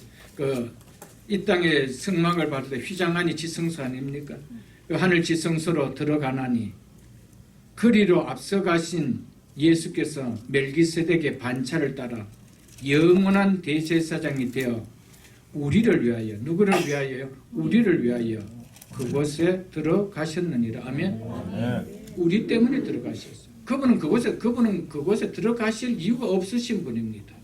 이 땅의 성막을 봤을 때 휘장 안이 지성소 아닙니까? 그 하늘 지성소로 들어가나니 그리로 앞서가신 예수께서 멜기세덱의 반차를 따라 영원한 대제사장이 되어 우리를 위하여, 누구를 위하여요? 우리를 위하여 그곳에 들어가셨느니라. 아멘. 우리 때문에 들어가셨어요. 그분은 그곳에 들어가실 이유가 없으신 분입니다.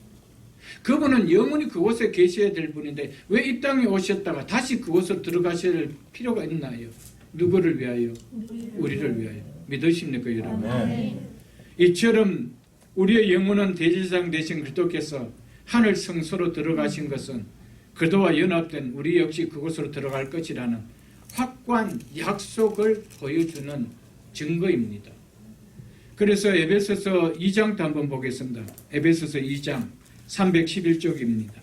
그분은 영원히 그곳에 계셔야 될 분인데 왜 이 땅에 오셨다가 다시 그곳으로 들어가실 필요가 있나요? 누구를 위하여? 우리를 위하여. 믿으십니까, 여러분? 이처럼 우리의 영원한 대제사장 되신 그리스도께서 하늘 성소로 들어가신 것은 그리스도와 연합된 우리 역시 그곳으로 들어갈 것이라는 확고한 약속을 보여주는 증거입니다. 그래서 에베소서 2장도 한번 보겠습니다. 에베소서 2장 311쪽입니다.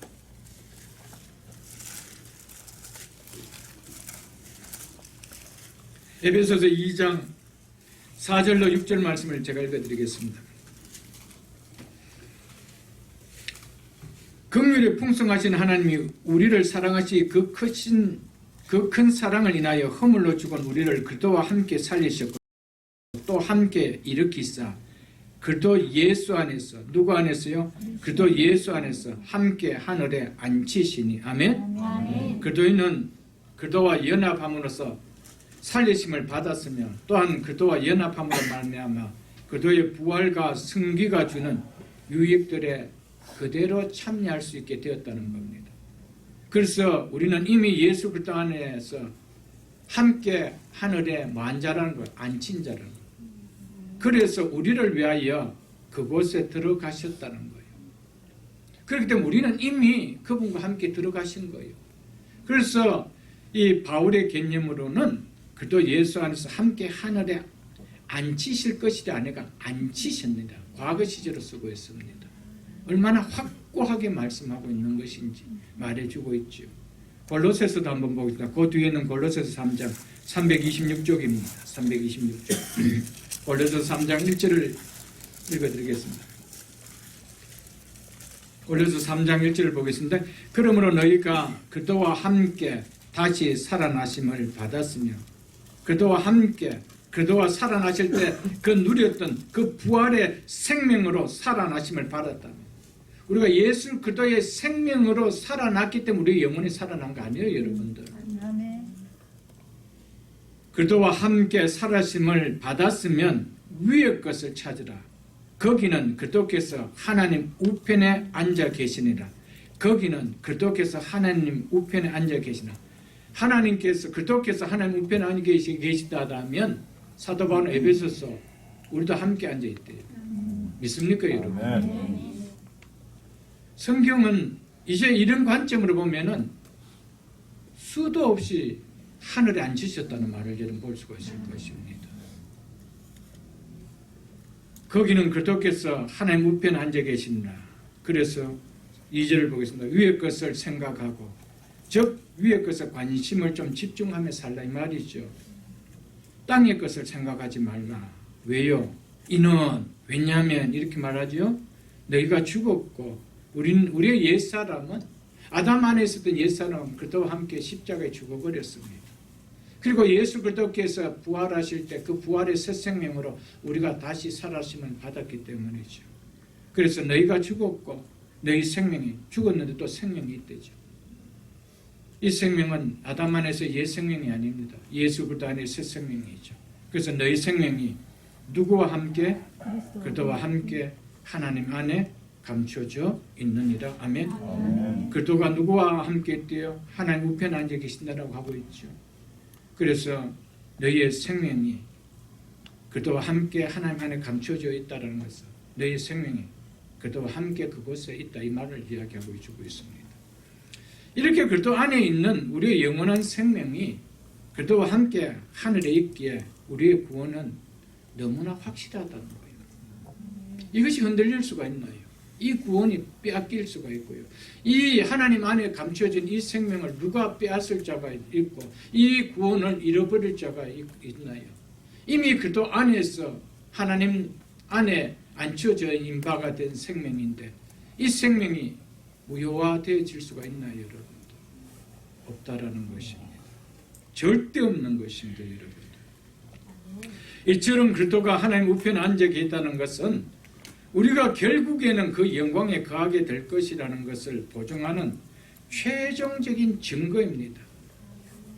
에베소서 2장 4절로 6절 말씀을 제가 읽어드리겠습니다. 긍휼에 풍성하신 하나님이 우리를 사랑하시 그 큰 사랑을 인하여 허물로 죽은 우리를 그리스도와 함께 살리셨고 또 함께 일으키사 그리스도 예수 안에서, 누구 안에서요? 그리스도 예수 안에서 함께 하늘에 앉히시니. 아멘. 그리스도인은 그리스도와 연합함으로써 살리심을 받았으며 또한 그리스도와 연합함으로 말미암아 그리스도의 부활과 승리가 주는 유익들에 그대로 참여할 수 있게 되었다는 겁니다. 그래서 우리는 이미 예수 그리스도 안에서 함께 하늘에 뭐한 자라는 거예요? 앉힌 자라는 거예요. 그래서 우리를 위하여 그곳에 들어가셨다는 거예요. 그렇기 때문에 우리는 이미 그분과 함께 들어가신 거예요. 그래서 이 바울의 개념으로는 그도 예수 안에서 함께 하늘에 앉히실 것이라 아니라 앉히셨습니다. 과거 시제로 쓰고 있습니다. 얼마나 확고하게 말씀하고 있는 것인지 말해주고 있죠. 골로새서도 한번 보겠습니다. 그 뒤에는 골로새서 3장 326쪽입니다. 326쪽. 골로새서 3장 1절을 읽어드리겠습니다. 골로새서 3장 1절을 보겠습니다. 그러므로 너희가 그도와 함께 다시 살아나심을 받았으며 그도와 함께 그도와 살아나실 때 그 누렸던 그 부활의 생명으로 살아나심을 받았다. 우리가 예수 그리스도의 생명으로 살아났기 때문에 우리 영혼이 살아난 거 아니에요, 여러분들. 그리스도와 함께 살아심을 받았으면 위의 것을 찾으라. 거기는 그리스도께서 하나님 우편에 앉아 계시니라. 거기는 그리스도께서 하나님 우편에 앉아 계시나. 하나님께서 그리스도께서 하나님 우편에 앉아 계시다면 사도 바울은 에베소서 우리도 함께 앉아 있대요. 믿습니까, 여러분? 성경은 이제 이런 관점으로 보면은 수도 없이 하늘에 앉으셨다는 말을 여러분 볼 수가 있을 것입니다. 거기는 그리스도께서 하나님 우편에 앉아 계신다. 그래서 2절을 보겠습니다. 위의 것을 생각하고 즉 위의 것에 관심을 좀 집중하며 살라 이 말이죠. 땅의 것을 생각하지 말라. 왜요? 이는 왜냐하면 이렇게 말하죠. 너희가 죽었고 우리의 옛사람은 아담 안에 있었던 옛사람은 그리스도와 함께 십자가에 죽어버렸습니다. 그리고 예수 그리스도께서 부활하실 때 그 부활의 새 생명으로 우리가 다시 살아심을 받았기 때문이죠. 그래서 너희가 죽었고 너희 생명이 죽었는데 또 생명이 있대죠. 이 생명은 아담 안에서 옛 생명이 아닙니다. 예수 그리스도 안에 새 생명이죠. 그래서 너희 생명이 누구와 함께? 그리스도와 함께 하나님 안에 감춰져 있느니라. 아멘. 그리스도가 누구와 함께 있대요? 하나님 우편에 앉아 계신다라고 하고 있죠. 그래서 너희의 생명이 그리스도와 함께 하나님 안에 감춰져 있다는 것은 너희의 생명이 그리스도와 함께 그곳에 있다 이 말을 이야기하고 주고 있습니다. 이렇게 그리스도 안에 있는 우리의 영원한 생명이 그리스도와 함께 하늘에 있기에 우리의 구원은 너무나 확실하다는 거예요. 이것이 흔들릴 수가 있나요? 이 구원이 빼앗길 수가 있고요. 이 하나님 안에 감춰진 이 생명을 누가 빼앗을 자가 있고 이 구원을 잃어버릴 자가 있나요? 이미 그리스도 안에서 하나님 안에 앉혀진 바가 된 생명인데 이 생명이 무효화되어질 수가 있나요, 여러분들? 없다라는 것입니다. 절대 없는 것입니다, 여러분들. 이처럼 그리스도가 하나님 우편에 앉아 계시다는 것은 우리가 결국에는 그 영광에 거하게 될 것이라는 것을 보증하는 최종적인 증거입니다.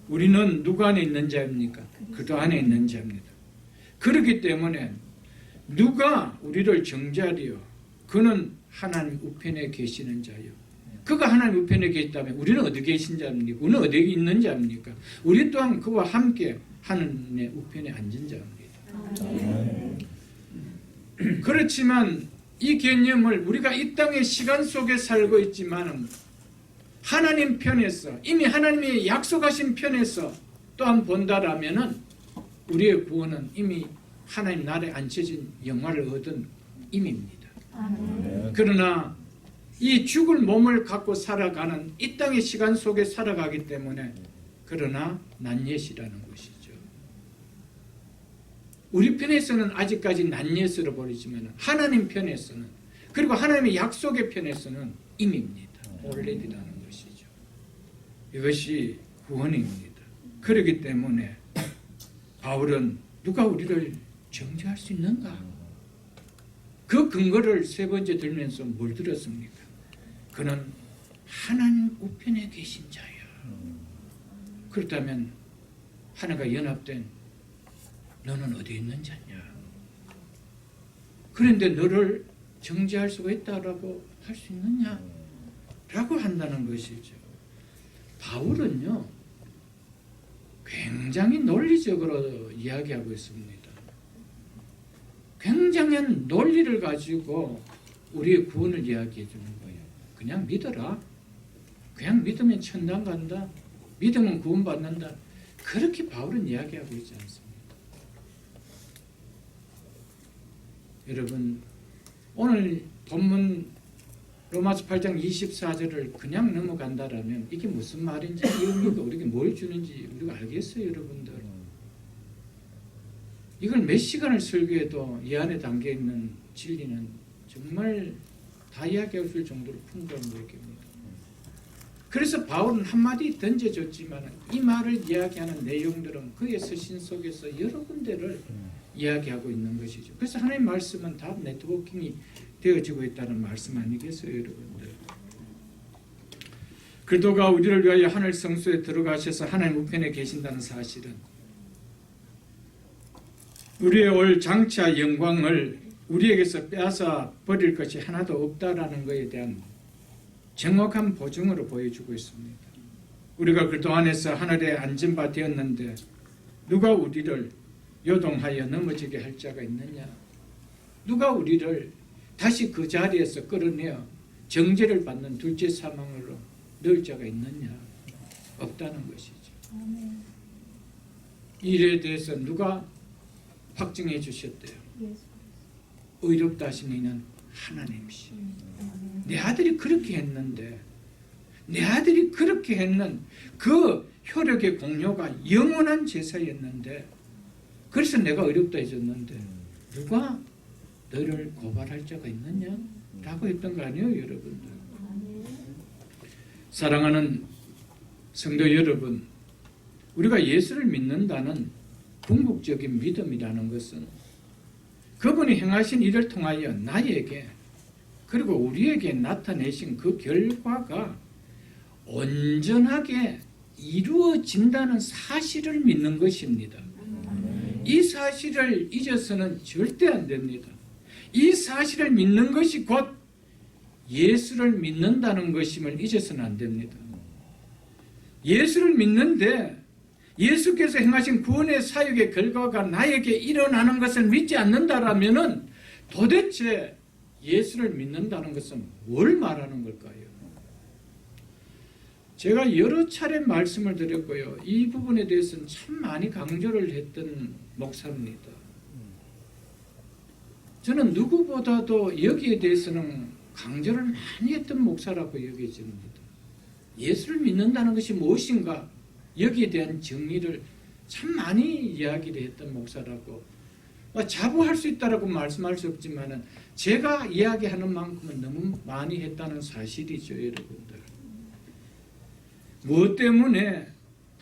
우리는 누구 안에 있는 자입니까? 그리스도 안에 있는 자입니다. 그렇기 때문에 누가 우리를 정죄하리요? 그는 하나님 우편에 계시는 자요. 그가 하나님 우편에 계시다면 우리는 어디 계신 자입니까? 우리는 어디 있는 자입니까? 우리 또한 그와 함께 하나님의 우편에 앉은 자입니다. 그렇지만 이 개념을 우리가 이 땅의 시간 속에 살고 있지만 하나님 편에서 이미 하나님이 약속하신 편에서 또한 본다라면은 우리의 구원은 이미 하나님 나라에 앉혀진 영화를 얻은 임입니다. 그러나 이 죽을 몸을 갖고 살아가는 이 땅의 시간 속에 살아가기 때문에 그러나 난예시라는 것이죠. 우리 편에서는 아직까지 난예스로 보이지만 하나님 편에서는 그리고 하나님의 약속의 편에서는 임입니다. 올레디라는 것이죠. 이것이 구원입니다. 그렇기 때문에 바울은 누가 우리를 정죄할 수 있는가? 그 근거를 세 번째 들면서 뭘 들었습니까? 그는 하나님 우편에 계신 자야. 그렇다면 하나가 연합된 너는 어디 있는 자냐? 그런데 너를 정죄할 수가 있다라고 할 수 있느냐? 라고 한다는 것이죠. 바울은요, 굉장히 논리적으로 이야기하고 있습니다. 굉장한 논리를 가지고 우리의 구원을 이야기해 주는 거예요. 그냥 믿어라. 그냥 믿으면 천당 간다. 믿으면 구원받는다. 그렇게 바울은 이야기하고 있지 않습니다. 여러분, 오늘 본문 로마서 8장 24절을 그냥 넘어간다라면 이게 무슨 말인지, 이 의미가 우리에게 뭘 주는지 우리가 알겠어요, 여러분들. 이걸 몇 시간을 설교해도 이 안에 담겨 있는 진리는 정말 다 이야기할 수 있을 정도로 풍부한 얘기입니다. 그래서 바울은 한마디 던져줬지만 이 말을 이야기하는 내용들은 그의 서신 속에서 여러 군데를 이야기하고 있는 것이죠. 그래서 하나님의 말씀은 다 네트워킹이 되어지고 있다는 말씀 아니겠어요, 여러분들? 그리스도가 우리를 위하여 하늘 성소에 들어가셔서 하나님 우편에 계신다는 사실은 우리의 올 장차 영광을 우리에게서 빼앗아 버릴 것이 하나도 없다라는 것에 대한 정확한 보증으로 보여주고 있습니다. 우리가 그리스도 안에서 하늘에 앉은 바 되었는데 누가 우리를 요동하여 넘어지게 할 자가 있느냐? 누가 우리를 다시 그 자리에서 끌어내어 정죄를 받는 둘째 사망으로 넣을 자가 있느냐? 없다는 것이죠. 이 일에 대해서 누가 확증해 주셨대요? 의롭다 하신 이는 하나님이시. 내 아들이 그렇게 했는데, 내 아들이 그렇게 했는 그 효력의 공로가 영원한 제사였는데, 그래서 내가 의롭다 해줬는데 누가 너를 고발할 자가 있느냐? 라고 했던 거 아니에요, 여러분들? 사랑하는 성도 여러분, 우리가 예수를 믿는다는 궁극적인 믿음이라는 것은 그분이 행하신 일을 통하여 나에게 그리고 우리에게 나타내신 그 결과가 온전하게 이루어진다는 사실을 믿는 것입니다. 이 사실을 잊어서는 절대 안 됩니다. 이 사실을 믿는 것이 곧 예수를 믿는다는 것임을 잊어서는 안 됩니다. 예수를 믿는데 예수께서 행하신 구원의 사역의 결과가 나에게 일어나는 것을 믿지 않는다라면은 도대체 예수를 믿는다는 것은 뭘 말하는 걸까요? 제가 여러 차례 말씀을 드렸고요. 이 부분에 대해서는 참 많이 강조를 했던 목사입니다. 저는 누구보다도 여기에 대해서는 강조를 많이 했던 목사라고 여겨집니다. 예수를 믿는다는 것이 무엇인가? 여기에 대한 정의를 참 많이 이야기를 했던 목사라고 자부할 수 있다라고 말씀할 수 없지만 제가 이야기하는 만큼은 너무 많이 했다는 사실이죠, 여러분들. 무엇 때문에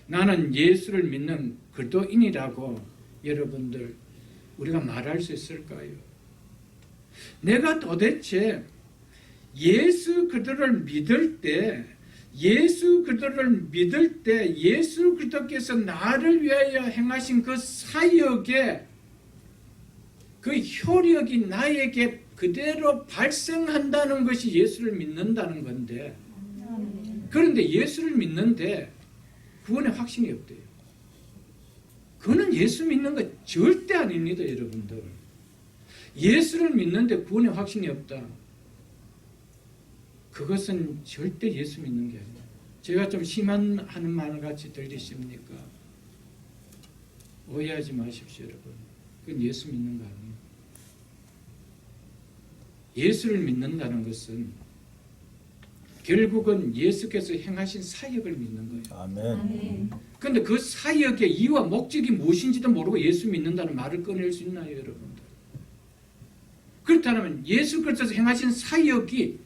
나는 예수를 믿는 그리스도인이라고 여러분들 우리가 말할 수 있을까요? 내가 도대체 예수 그리스도를 믿을 때 예수 그리스도께서 나를 위하여 행하신 그 사역의 그 효력이 나에게 그대로 발생한다는 것이 예수를 믿는다는 건데, 그런데 예수를 믿는데 구원의 확신이 없대요. 그거는 예수 믿는 거 절대 아닙니다, 여러분들. 예수를 믿는데 구원의 확신이 없다. 그것은 절대 예수 믿는 게 아니에요. 제가 좀 심한 하는 말 같이 들리십니까? 오해하지 마십시오, 여러분. 그건 예수 믿는 거 아니에요. 예수를 믿는다는 것은 결국은 예수께서 행하신 사역을 믿는 거예요. 아멘. 그런데 그 사역의 이유와 목적이 무엇인지도 모르고 예수 믿는다는 말을 꺼낼 수 있나요, 여러분들? 그렇다면 예수 그리스도께서 행하신 사역이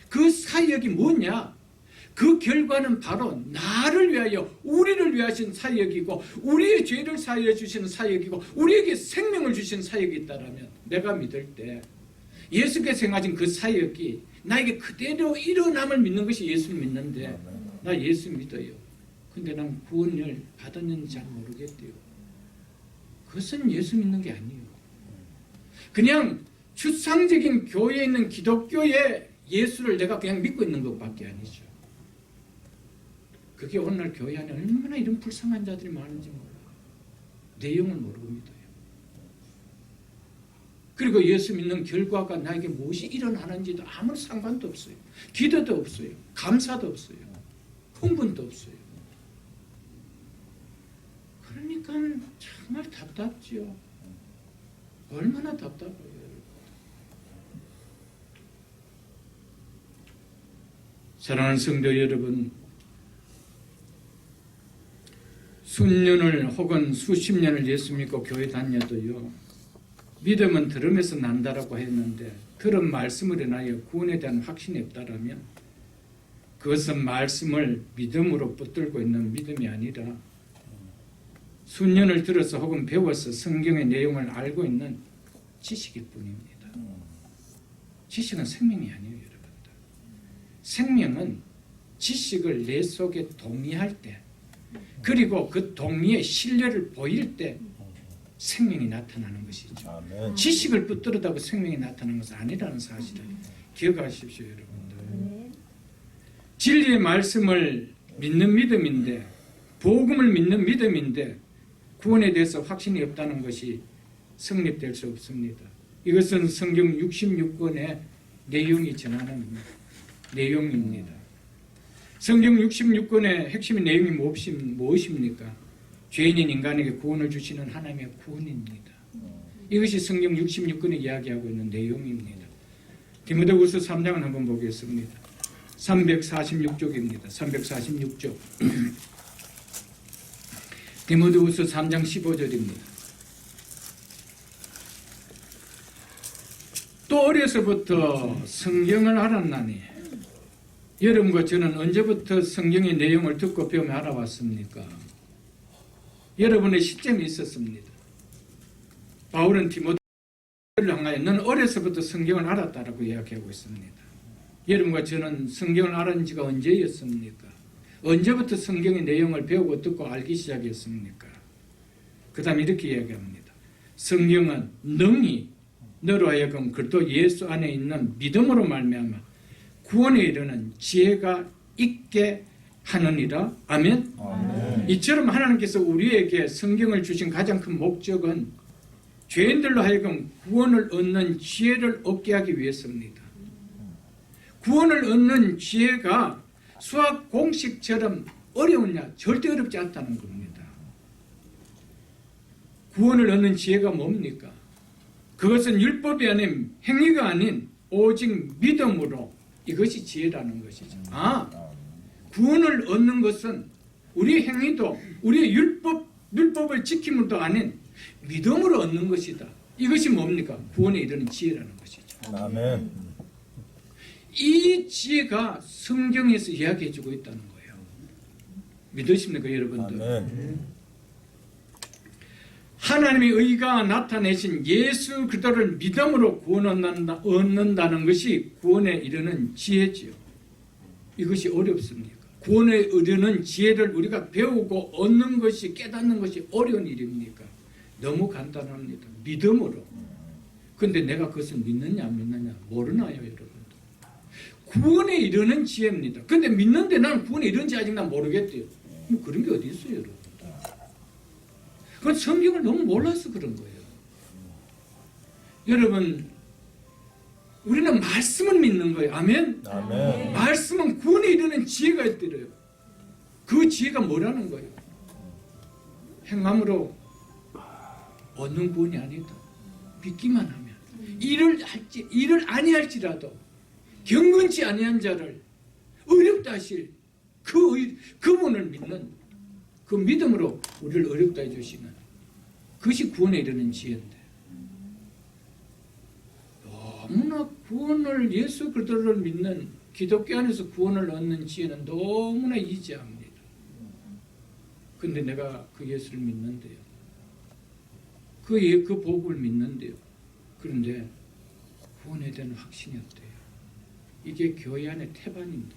그 사역이 뭐냐? 그 결과는 바로 나를 위하여 우리를 위하신 사역이고 우리의 죄를 사하여 주시는 사역이고 우리에게 생명을 주신 사역이 있다면 내가 믿을 때 예수께서 행하신 그 사역이 나에게 그대로 일어남을 믿는 것이 예수를 믿는데 나 예수 믿어요. 근데 난 구원을 받았는지 잘 모르겠대요. 그것은 예수 믿는 게 아니에요. 그냥 추상적인 교회에 있는 기독교의 예수를 내가 그냥 믿고 있는 것밖에 아니죠. 그게 오늘날 교회 안에 얼마나 이런 불쌍한 자들이 많은지 몰라요. 내용을 모르고 믿어요. 그리고 예수 믿는 결과가 나에게 무엇이 일어나는지도 아무 상관도 없어요. 기도도 없어요. 감사도 없어요. 흥분도 없어요. 그러니까 정말 답답지요. 얼마나 답답해요. 사랑하는 성도 여러분, 수년을 혹은 수십 년을 예수 믿고 교회 다녀도요, 믿음은 들음에서 난다라고 했는데 들은 말씀을 인하여 구원에 대한 확신이 없다라면 그것은 말씀을 믿음으로 붙들고 있는 믿음이 아니라 수년을 들어서 혹은 배워서 성경의 내용을 알고 있는 지식일 뿐입니다. 지식은 생명이 아니에요, 여러분들. 생명은 지식을 내 속에 동의할 때, 그리고 그 동의의 신뢰를 보일 때 생명이 나타나는 것이죠. 아멘. 지식을 붙들었다고 생명이 나타나는 것은 아니라는 사실을 기억하십시오, 여러분들. 진리의 말씀을 믿는 믿음인데, 복음을 믿는 믿음인데 구원에 대해서 확신이 없다는 것이 성립될 수 없습니다. 이것은 성경 66권의 내용이 전하는 내용입니다. 성경 66권의 핵심 내용이 무엇입니까? 죄인인 인간에게 구원을 주시는 하나님의 구원입니다. 이것이 성경 66권에 이야기하고 있는 내용입니다. 디모데후서 3장을 한번 보겠습니다. 346쪽입니다. 346쪽. 디모데후서 3장 15절입니다. 또 어려서부터 성경을 알았나니 여러분과 저는 언제부터 성경의 내용을 듣고 배우며 알아왔습니까? 여러분의 시점이 있었습니다. 바울은 디모데를 향하여 너는 어려서부터 성경을 알았다라고 이야기하고 있습니다. 여러분과 저는 성경을 알은 지가 언제였습니까? 언제부터 성경의 내용을 배우고 듣고 알기 시작했습니까? 그 다음에 이렇게 이야기합니다. 성경은 능히 너로 하여금 그리스도 예수 안에 있는 믿음으로 말미암아 구원에 이르는 지혜가 있게 하느니라. 아멘. 아멘. 이처럼 하나님께서 우리에게 성경을 주신 가장 큰 목적은 죄인들로 하여금 구원을 얻는 지혜를 얻게 하기 위해서입니다. 구원을 얻는 지혜가 수학 공식처럼 어려우냐? 절대 어렵지 않다는 겁니다. 구원을 얻는 지혜가 뭡니까? 그것은 율법이 아닌 행위가 아닌 오직 믿음으로, 이것이 지혜라는 것이죠. 구원을 얻는 것은 우리의 행위도 우리의 율법을 지킴으로도 아닌 믿음으로 얻는 것이다. 이것이 뭡니까? 구원에 이르는 지혜라는 것이죠. 아멘. 이 지혜가 성경에서 이야기해주고 있다는 거예요. 믿으십니까, 여러분들? 아멘. 하나님의 의가 나타내신 예수 그리스도를 믿음으로 구원 얻는다는 것이 구원에 이르는 지혜지요. 이것이 어렵습니까? 구원에 이르는 지혜를 우리가 배우고 얻는 것이, 깨닫는 것이 어려운 일입니까? 너무 간단합니다. 믿음으로. 그런데 내가 그것을 믿느냐 안 믿느냐 모르나요, 여러분들? 구원에 이르는 지혜입니다. 그런데 믿는데 나는 구원에 이르는지 아직 난 모르겠대요. 뭐 그런 게 어디 있어요, 여러분? 그건 성경을 너무 몰라서 그런 거예요. 여러분, 우리는 말씀을 믿는 거예요. 아멘? 아멘. 말씀은 구원에 이르는 지혜가 있더래요. 그 지혜가 뭐라는 거예요? 행함으로 얻는 구원이 아니다. 믿기만 하면. 일을 아니할지라도 경건치 아니한 자를 어렵다 하실 그분을 믿는 그 믿음으로 우리를 어렵다 해주시는 그것이 구원에 이르는 지혜인데, 너무나 구원을, 예수 그리스도를 믿는 기독교 안에서 구원을 얻는 지혜는 너무나 이지합니다. 근데 내가 그 예수를 믿는데요, 그 복을 믿는데요, 그런데 구원에 대한 확신이 없대요. 이게 교회 안의 태반입니다.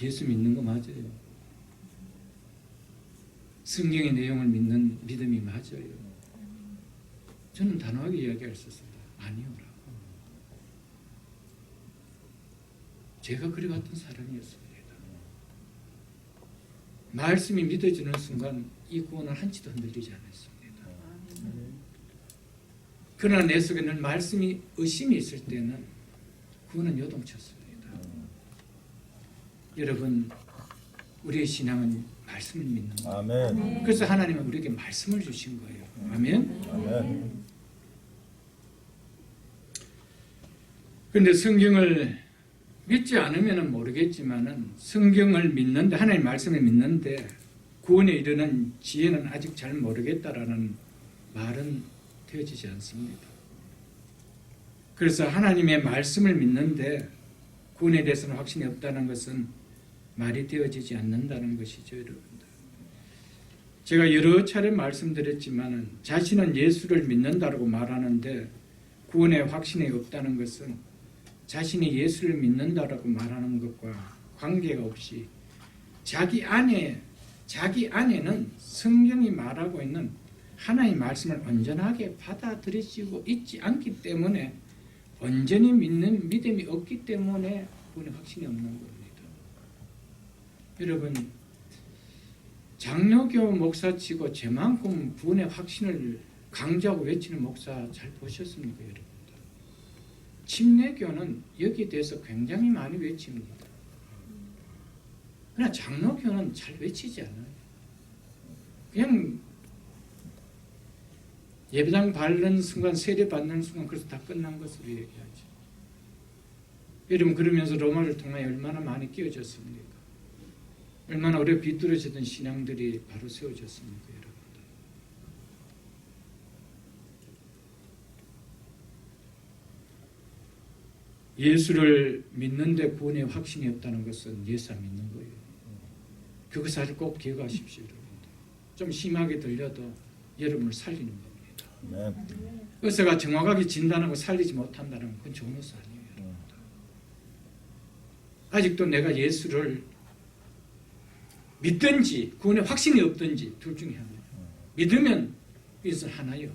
예수 믿는 거 맞아요. 성경의 내용을 믿는 믿음이 맞아요. 저는 단호하게 이야기할 수 있습니다. 아니오라. 제가 그래 같은 사람이었습니다. 말씀이 믿어지는 순간 이 구원은 한치도 흔들리지 않았습니다. 그러나 내 속에 늘 말씀이 의심이 있을 때는 구원은 요동쳤습니다. 여러분, 우리의 신앙은 말씀을 믿는 거예요. 아멘. 그래서 하나님은 우리에게 말씀을 주신 거예요. 아멘. 아멘. 그런데 성경을 믿지 않으면 모르겠지만은 성경을 믿는데, 하나님의 말씀을 믿는데 구원에 이르는 지혜는 아직 잘 모르겠다라는 말은 되어지지 않습니다. 그래서 하나님의 말씀을 믿는데 구원에 대해서는 확신이 없다는 것은 말이 되어지지 않는다는 것이죠, 여러분들. 제가 여러 차례 말씀드렸지만은 자신은 예수를 믿는다고 말하는데 구원에 확신이 없다는 것은 자신이 예수를 믿는다라고 말하는 것과 관계가 없이 자기 안에는 성경이 말하고 있는 하나님의 말씀을 온전하게 받아들이시고 있지 않기 때문에, 온전히 믿는 믿음이 없기 때문에 구원에 확신이 없는 겁니다. 여러분, 장로교 목사치고 제만큼 구원의 확신을 강조하고 외치는 목사 잘 보셨습니까, 여러분? 침례교는 여기에 대해서 굉장히 많이 외칩니다. 그러나 장로교는 잘 외치지 않아요. 그냥 예배당 밟는 순간, 세례 받는 순간, 그래서 다 끝난 것으로 얘기하죠. 여러분, 그러면서 로마를 통하여 얼마나 많이 끼어졌습니까? 얼마나 오래 비뚤어지던 신앙들이 바로 세워졌습니까, 여러분들? 예수를 믿는데 구원의 확신이 없다는 것은 예수 안 믿는 거예요. 그것을 아주 꼭 기억하십시오, 여러분들. 좀 심하게 들려도 여러분을 살리는 겁니다. 의사가 정확하게 진단하고 살리지 못한다는 건 좋은 의사 아니에요, 여러분들. 아직도 내가 예수를 믿든지 구원에 확신이 없든지 둘 중에 하나예요. 믿으면 이것은 하나예요.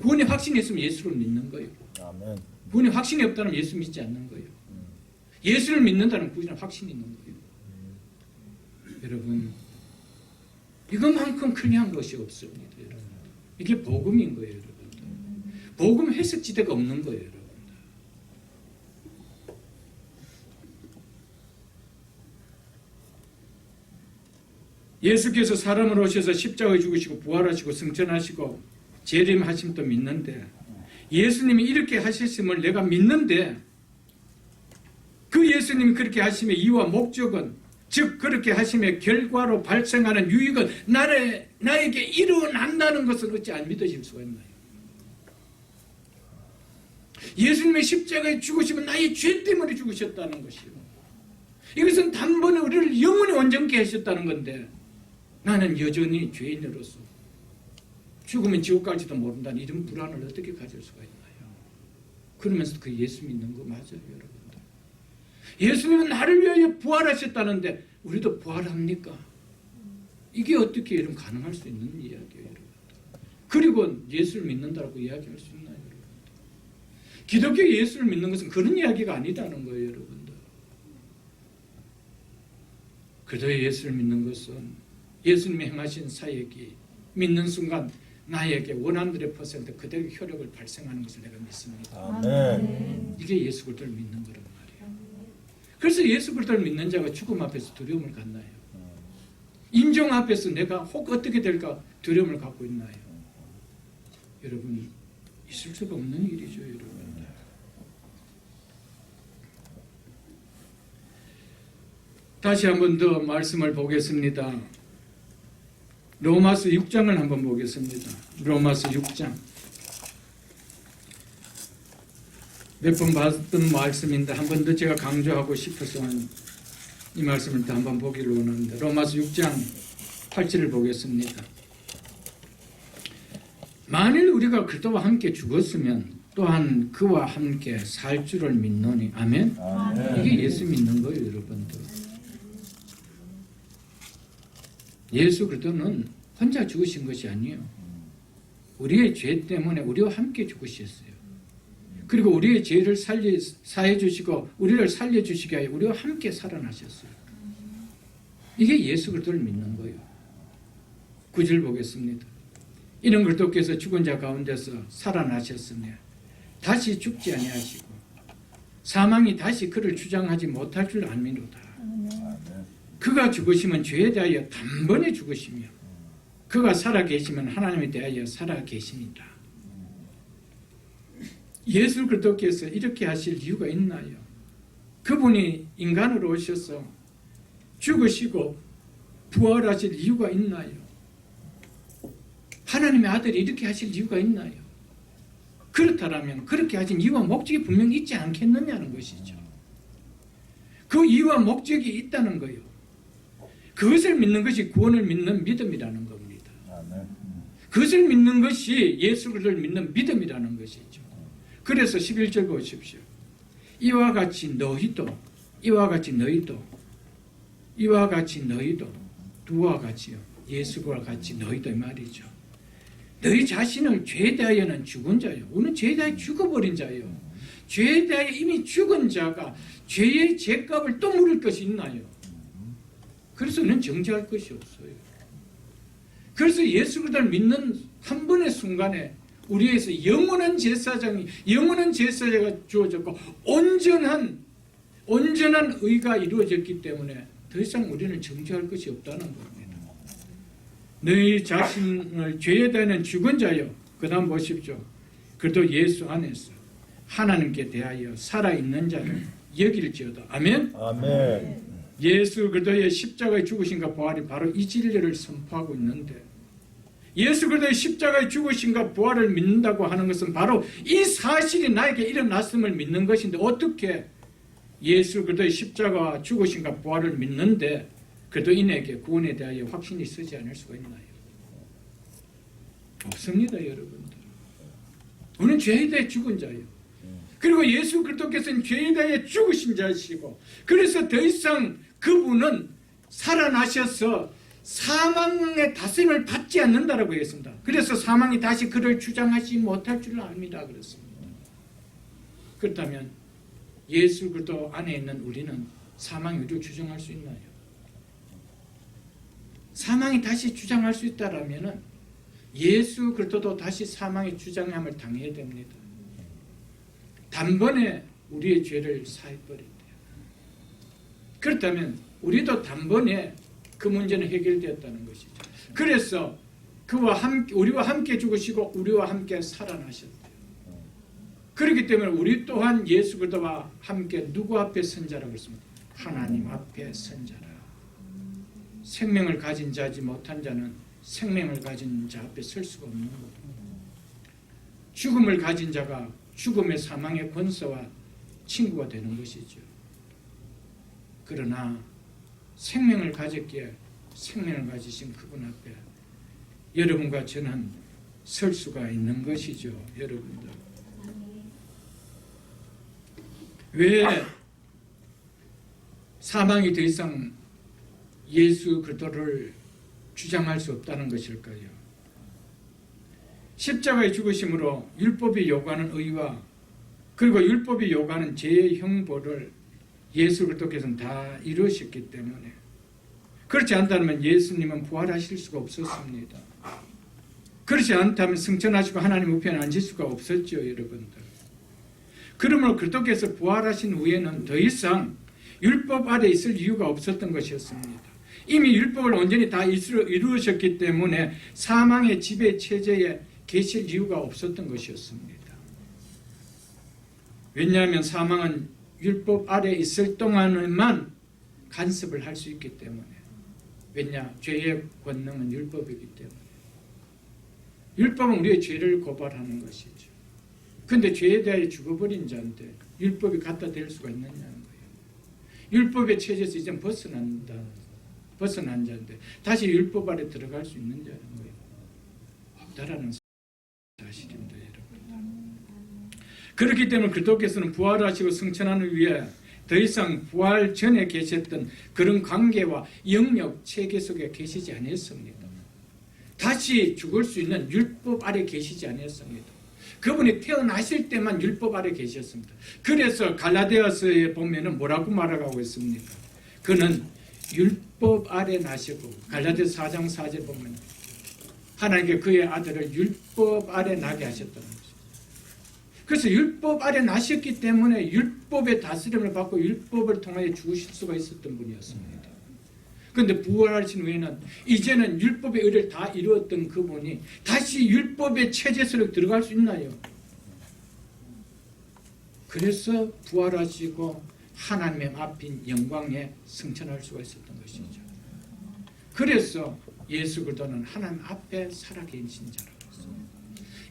구원에 확신이 있으면 예수를 믿는 거예요. 아멘. 구원에 확신이 없다면 예수 믿지 않는 거예요. 예수를 믿는다는 구원에 확신이 있는 거예요. 여러분, 이것만큼 클리어한 것이 없습니다, 여러분. 이게 복음인 거예요, 여러분. 복음 해석지대가 없는 거예요, 여러분. 예수께서 사람으로 오셔서 십자가에 죽으시고 부활하시고 승천하시고 재림하심도 믿는데, 예수님이 이렇게 하셨음을 내가 믿는데, 그 예수님이 그렇게 하심의 이유와 목적은, 즉 그렇게 하심의 결과로 발생하는 유익은 나에게 일어난다는 것을 어찌 안 믿어질 수가 있나요? 예수님의 십자가에 죽으시면 나의 죄 때문에 죽으셨다는 것이요, 이것은 단번에 우리를 영원히 온전케 하셨다는 건데, 나는 여전히 죄인으로서 죽으면 지옥 갈지도 모른다는 이런 불안을 어떻게 가질 수가 있나요? 그러면서 그 예수 믿는 거 맞아요, 여러분들. 예수님은 나를 위하여 부활하셨다는데 우리도 부활합니까? 이게 어떻게 이런 가능할 수 있는 이야기예요, 여러분. 그리고 예수를 믿는다고 이야기할 수 있나요, 여러분? 기독교 예수를 믿는 것은 그런 이야기가 아니다는 거예요, 여러분들. 그저 예수를 믿는 것은 예수님이 행하신 사역이 믿는 순간 나에게 100% 그대로 효력을 발생하는 것을 내가 믿습니다. 아멘. 이게 예수 그리스도를 믿는 거란 말이에요. 그래서 예수 그리스도를 믿는 자가 죽음 앞에서 두려움을 갖나요? 인종 앞에서 내가 혹 어떻게 될까 두려움을 갖고 있나요? 여러분, 있을 수가 없는 일이죠, 여러분. 다시 한 번 더 말씀을 보겠습니다. 로마서 6장을 한번 보겠습니다. 로마서 6장. 몇 번 봤던 말씀인데 한 번 더 제가 강조하고 싶어서 이 말씀을 더 한번 보기를 원하는데, 로마서 6장 8절을 보겠습니다. 만일 우리가 그리스도와 함께 죽었으면 또한 그와 함께 살 줄을 믿노니. 아멘? 아멘. 이게 예수 믿는 거예요, 여러분들. 예수 그리스도는 혼자 죽으신 것이 아니에요. 우리의 죄 때문에 우리와 함께 죽으셨어요. 그리고 우리의 죄를 사해 주시고 우리를 살려 주시기 위하여 우리와 함께 살아나셨어요. 이게 예수 그리스도를 믿는 거예요. 9절 보겠습니다. 이는 그리스도께서 죽은 자 가운데서 살아나셨으며 다시 죽지 아니하시고 사망이 다시 그를 주장하지 못할 줄 알미로다. 그가 죽으시면 죄에 대하여 단번에 죽으시며 그가 살아계시면 하나님에 대하여 살아계십니다. 예수 그리스도께서 이렇게 하실 이유가 있나요? 그분이 인간으로 오셔서 죽으시고 부활하실 이유가 있나요? 하나님의 아들이 이렇게 하실 이유가 있나요? 그렇다면 그렇게 하신 이유와 목적이 분명히 있지 않겠느냐는 것이죠. 그 이유와 목적이 있다는 거예요. 그것을 믿는 것이 구원을 믿는 믿음이라는 겁니다. 그것을 믿는 것이 예수 그리스도를 믿는 믿음이라는 것이죠. 그래서 11절 보십시오. 이와 같이 너희도 누구와 같이요? 예수와 같이 너희도 이 말이죠. 너희 자신을 죄에 대하여는 죽은 자요. 우리는 죄에 대하여 죽어버린 자예요. 죄에 대하여 이미 죽은 자가 죄의 죄값을 또 물을 것이 있나요? 그래서 우리는 정죄할 것이 없어요. 그래서 예수 그리스도를 믿는 한 번의 순간에 우리에서 영원한 제사가 주어졌고 온전한 의가 이루어졌기 때문에 더 이상 우리는 정죄할 것이 없다는 겁니다. 너희 자신을 죄에 대하여 죽은 자요. 그 다음 보십시오. 그래도 예수 안에서 하나님께 대하여 살아있는 자를 여길지어다. 아멘. 아멘. 예수 그리스도의 십자가의 죽으심과 부활이 바로 이 진리를 선포하고 있는데 예수 그리스도의 십자가의 죽으심과 부활을 믿는다고 하는 것은 바로 이 사실이 나에게 일어났음을 믿는 것인데 어떻게 예수 그리스도의 십자가와 죽으심과 부활을 믿는데 그래도 인에게 구원에 대하여 확신이 서지 않을 수가 있나요? 없습니다, 여러분들. 우리는 죄에 대해 죽은 자예요. 그리고 예수 그리스도께서는 죄에 대해 죽으신 자이시고 그래서 더 이상 그분은 살아나셔서 사망의 다스림을 받지 않는다라고 했습니다. 그래서 사망이 다시 그를 주장하지 못할 줄 압니다. 그렇습니다. 그렇다면 예수 그리스도 안에 있는 우리는 사망이 우리를 주장할 수 있나요? 사망이 다시 주장할 수 있다라면은 예수 그리스도도 다시 사망의 주장함을 당해야 됩니다. 단번에 우리의 죄를 사해버린대요. 그렇다면 우리도 단번에 그 문제는 해결되었다는 것이죠. 그래서 우리와 함께 죽으시고 우리와 함께 살아나셨대요. 그렇기 때문에 우리 또한 예수 그리스도와 함께 누구 앞에 선 자라고 했습니다. 하나님 앞에 선 자라. 생명을 가진 자지 못한 자는 생명을 가진 자 앞에 설 수가 없는 거예요. 죽음을 가진 자가 죽음의 사망의 권세와 친구가 되는 것이죠. 그러나 생명을 가졌기에 생명을 가지신 그분 앞에 여러분과 저는 설 수가 있는 것이죠. 여러분들. 왜 사망이 더 이상 예수 그리스도를 주장할 수 없다는 것일까요? 십자가의 죽으심으로 율법이 요구하는 의와 그리고 율법이 요구하는 죄의 형벌을 예수 그리스도께서는 다 이루셨기 때문에 그렇지 않다면 예수님은 부활하실 수가 없었습니다. 그렇지 않다면 승천하시고 하나님 우편에 앉을 수가 없었죠. 여러분들. 그러므로 그리스도께서 부활하신 후에는 더 이상 율법 아래 있을 이유가 없었던 것이었습니다. 이미 율법을 온전히 다 이루셨기 때문에 사망의 지배 체제에 계실 이유가 없었던 것이었습니다. 왜냐하면 사망은 율법 아래 있을 동안에만 간섭을 할 수 있기 때문에 왜냐? 죄의 권능은 율법이기 때문에 율법은 우리의 죄를 고발하는 것이죠. 그런데 죄에 대하여 죽어버린 자인데 율법이 갖다 댈 수가 있느냐는 거예요. 율법의 체제에서 이제 벗어난 자인데 다시 율법 아래 들어갈 수 있는 자는 거예요. 없다라는 사실입니다. 여러분. 그렇기 때문에 그리스도께서는 부활하시고 승천하는 위에 더 이상 부활 전에 계셨던 그런 관계와 영역 체계 속에 계시지 않았습니다. 다시 죽을 수 있는 율법 아래 계시지 않았습니다. 그분이 태어나실 때만 율법 아래 계셨습니다. 그래서 갈라디아서에 보면은 뭐라고 말하고 있습니까? 그는 율법 아래 나시고, 갈라디아서 4장 4절 보면 하나님께 그의 아들을 율법 아래 나게 하셨다는 것입니다. 그래서 율법 아래 나셨기 때문에 율법의 다스림을 받고 율법을 통하여 죽으실 수가 있었던 분이었습니다. 그런데 부활하신 후에는 이제는 율법의 의를 다 이루었던 그분이 다시 율법의 체제 속에 들어갈 수 있나요? 그래서 부활하시고 하나님의 앞인 영광에 승천할 수가 있었던 것이죠. 그래서 예수 그리스도는 하나님 앞에 살아계신 자라고 했습니다.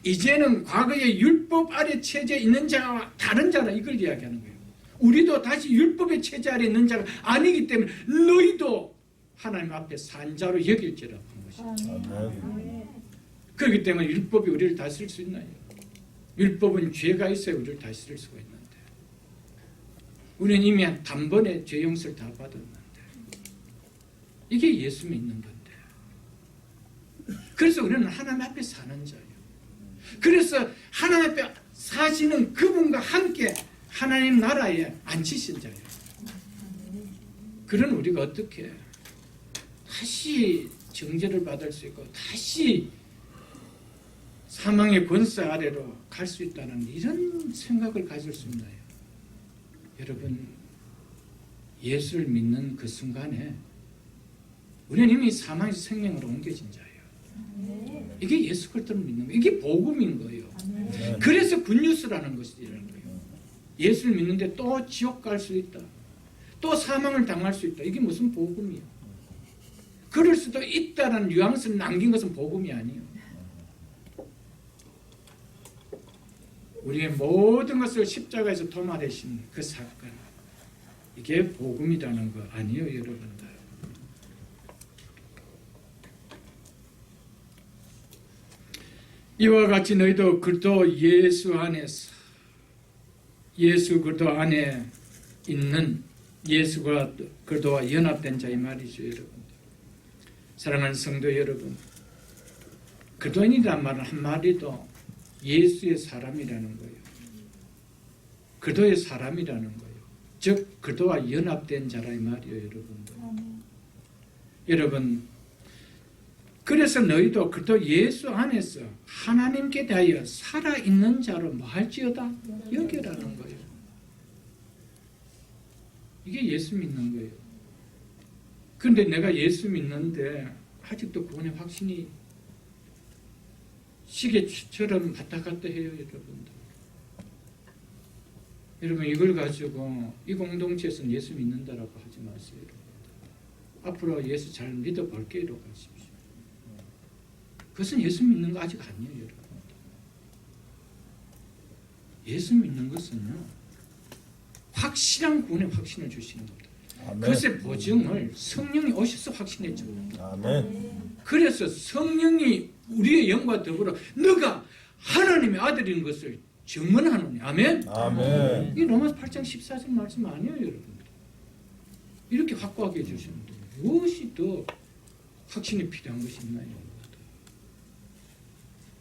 이제는 과거의 율법 아래 체제에 있는 자와 다른 자라, 이걸 이야기하는 거예요. 우리도 다시 율법의 체제 아래 있는 자가 아니기 때문에 너희도 하나님 앞에 산자로 여길지라고 한 것이죠. 그렇기 때문에 율법이 우리를 다스릴 수 있나요? 율법은 죄가 있어야 우리를 다스릴 수가 있는데, 우리는 이미 단번에 죄 용서를 다 받았는데, 이게 예수 믿는 건데, 그래서 우리는 하나님 앞에 사는 자예요. 그래서 하나님 앞에 사시는 그분과 함께 하나님 나라에 앉히신 자예요. 그런 우리가 어떻게 다시 정죄를 받을 수 있고 다시 사망의 권세 아래로 갈 수 있다는 이런 생각을 가질 수 있나요? 여러분, 예수를 믿는 그 순간에 우리는 이미 사망에서 생명으로 옮겨진 자예요. 이게 예수 그리스도를 믿는 거예요. 이게 복음인 거예요. 그래서 굿뉴스라는 것이라는 거예요. 예수를 믿는데 또 지옥 갈 수 있다, 또 사망을 당할 수 있다, 이게 무슨 복음이에요? 그럴 수도 있다는 뉘앙스를 남긴 것은 복음이 아니에요. 우리의 모든 것을 십자가에서 도말하신 그 사건, 이게 복음이라는 거 아니에요, 여러분들. 이와 같이 너희도 그리스도 예수 안에서, 예수 그리스도 안에 있는 예수가 그리스도와 연합된 자, 이 말이죠, 여러분. 사랑하는 성도 여러분, 그리스도인이란 말은 한마디도 예수의 사람이라는 거예요. 그리스도의 사람이라는 거예요. 즉 그리스도와 연합된 자라, 이 말이에요, 여러분들. 여러분, 그래서 너희도 그리스도 예수 안에서 하나님께 대하여 살아있는 자로 뭐 할지어다 여겨라는 거예요. 이게 예수 믿는 거예요. 그런데 내가 예수 믿는데 아직도 구원의 확신이 시계처럼 왔다 갔다 해요, 여러분들. 여러분, 이걸 가지고 이 공동체에서는 예수 믿는다라고 하지 마세요, 여러분들. 앞으로 예수 잘 믿어볼게요라고 하십시오. 그것은 예수 믿는 거 아직 아니에요, 여러분들. 예수 믿는 것은요, 확실한 구원의 확신을 주시는 겁니다. 아멘. 그것의 보증을 성령이 오셔서 확신해 줍니다. 아멘. 그래서 성령이 우리의 영과 더불어 너가 하나님의 아들인 것을 증언하노니. 아멘. 아멘. 이 로마서 8장 14절 말씀 아니에요, 여러분들. 이렇게 확고하게 해주시는데 무엇이 더 확신이 필요한 것이 있나요?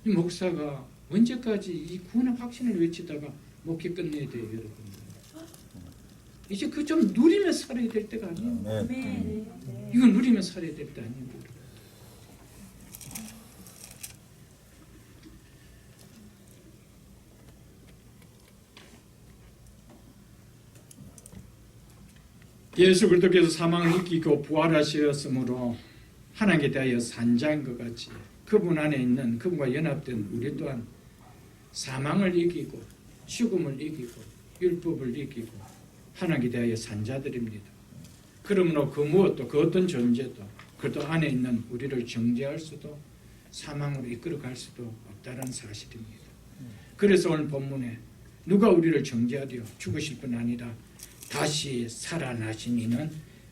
이 목사가 언제까지 이 구원의 확신을 외치다가 목회 끝내야 돼요, 여러분들. 이제 그 좀 누리며 살아야 될 때가 아니에요. 네. 이건 누리며 살아야 될 때 아니에요. 예수 그리스도께서 사망을 이기고 부활하셨으므로 하나님께 대하여 산자인 것 같이 그분 안에 있는 그분과 연합된 우리 또한 사망을 이기고 죽음을 이기고 율법을 이기고 하나님께 대하여 산자들입니다. 그러므로 그 무엇도 그 어떤 존재도 그도 안에 있는 우리를 정죄할 수도 사망으로 이끌어갈 수도 없다는 사실입니다. 그래서 오늘 본문에 누가 우리를 정죄하리요? 죽으실 뿐 아니라 다시 살아나신 이는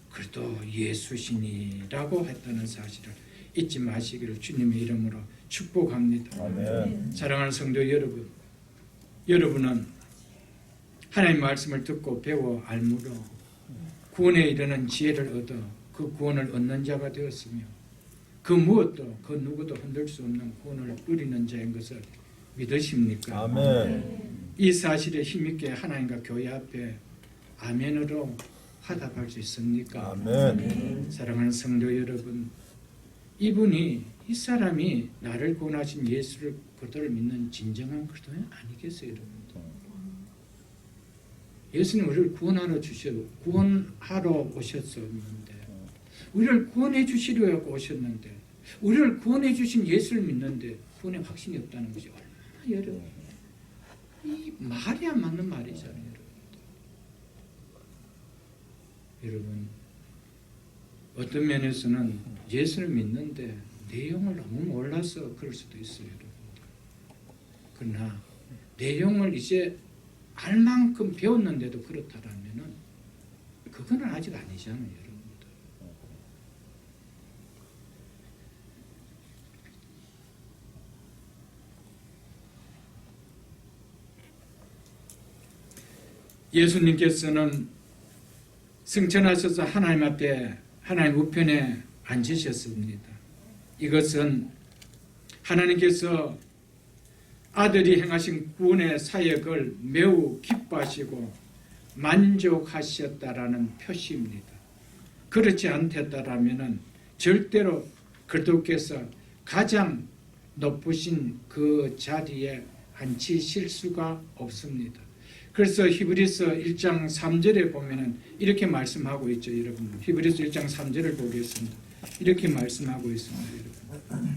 그리스도 예수시니라고 했다는 사실을 잊지 마시기를 주님의 이름으로 축복합니다. 아멘. 사랑하는 성도 여러분, 여러분은 하나님의 말씀을 듣고 배워 알므로 구원에 이르는 지혜를 얻어 그 구원을 얻는 자가 되었으며 그 무엇도 그 누구도 흔들 수 없는 구원을 누리는 자인 것을 믿으십니까? 아멘. 이 사실에 힘있게 하나님과 교회 앞에 아멘으로 화답할 수 있습니까? 아멘. 사랑하는 성도 여러분, 이 사람이 나를 구원하신 예수를 그들을 믿는 진정한 그리스도인 아니겠어요, 여러분? 예수님 우리를 구원하러 오셨었는데, 우리를 구원해 주시려 오셨는데, 우리를 구원해 주신 예수를 믿는데 구원의 확신이 없다는 것이 얼마나 여러분, 이 말이 안 맞는 말이잖아요, 여러분. 어떤 면에서는 예수를 믿는데 내용을 너무 몰라서 그럴 수도 있어요, 여러분. 그러나 내용을 이제 알 만큼 배웠는데도 그렇다라면은 그거는 아직 아니잖아요, 여러분들. 예수님께서는 승천하셔서 하나님 앞에 하나님 우편에 앉으셨습니다. 이것은 하나님께서 아들이 행하신 구원의 사역을 매우 기뻐하시고 만족하셨다라는 표시입니다. 그렇지 않겠다라면 절대로 그리스도께서 가장 높으신 그 자리에 앉히실 수가 없습니다. 그래서 히브리서 1장 3절에 보면은 이렇게 말씀하고 있죠, 여러분. 히브리서 1장 3절을 보겠습니다. 이렇게 말씀하고 있습니다, 여러분.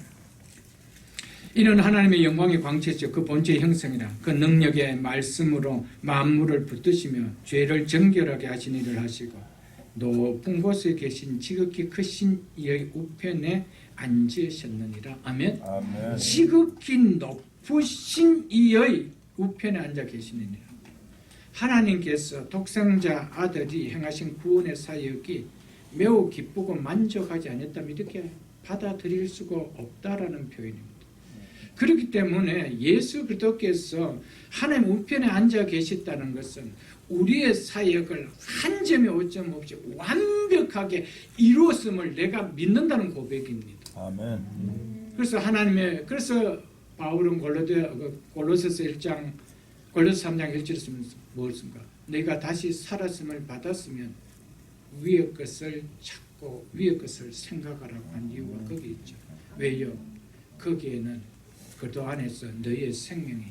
이는 하나님의 영광의 광채죠. 그 본체의 형성이라 그 능력의 말씀으로 만물을 붙드시며 죄를 정결하게 하신 일을 하시고 높은 곳에 계신 지극히 크신 이의 우편에 앉으셨느니라. 아멘. 아멘. 지극히 높으신 이의 우편에 앉아 계시느니라. 하나님께서 독생자 아들이 행하신 구원의 사역이 매우 기쁘고 만족하지 않았다면 이렇게 받아들일 수가 없다라는 표현입니다. 그렇기 때문에 예수 그리스도께서 하나님 우편에 앉아 계셨다는 것은 우리의 사역을 한 점이 오점 없이 완벽하게 이루었음을 내가 믿는다는 고백입니다. 아멘. 그래서 바울은 골로새서 3장 1절에 쓰면서 무엇인가? 내가 다시 살았음을 받았으면 위의 것을 찾고 위의 것을 생각하라고 한 이유가 거기 있죠. 왜요? 거기에는 그도 안에서 너의 생명이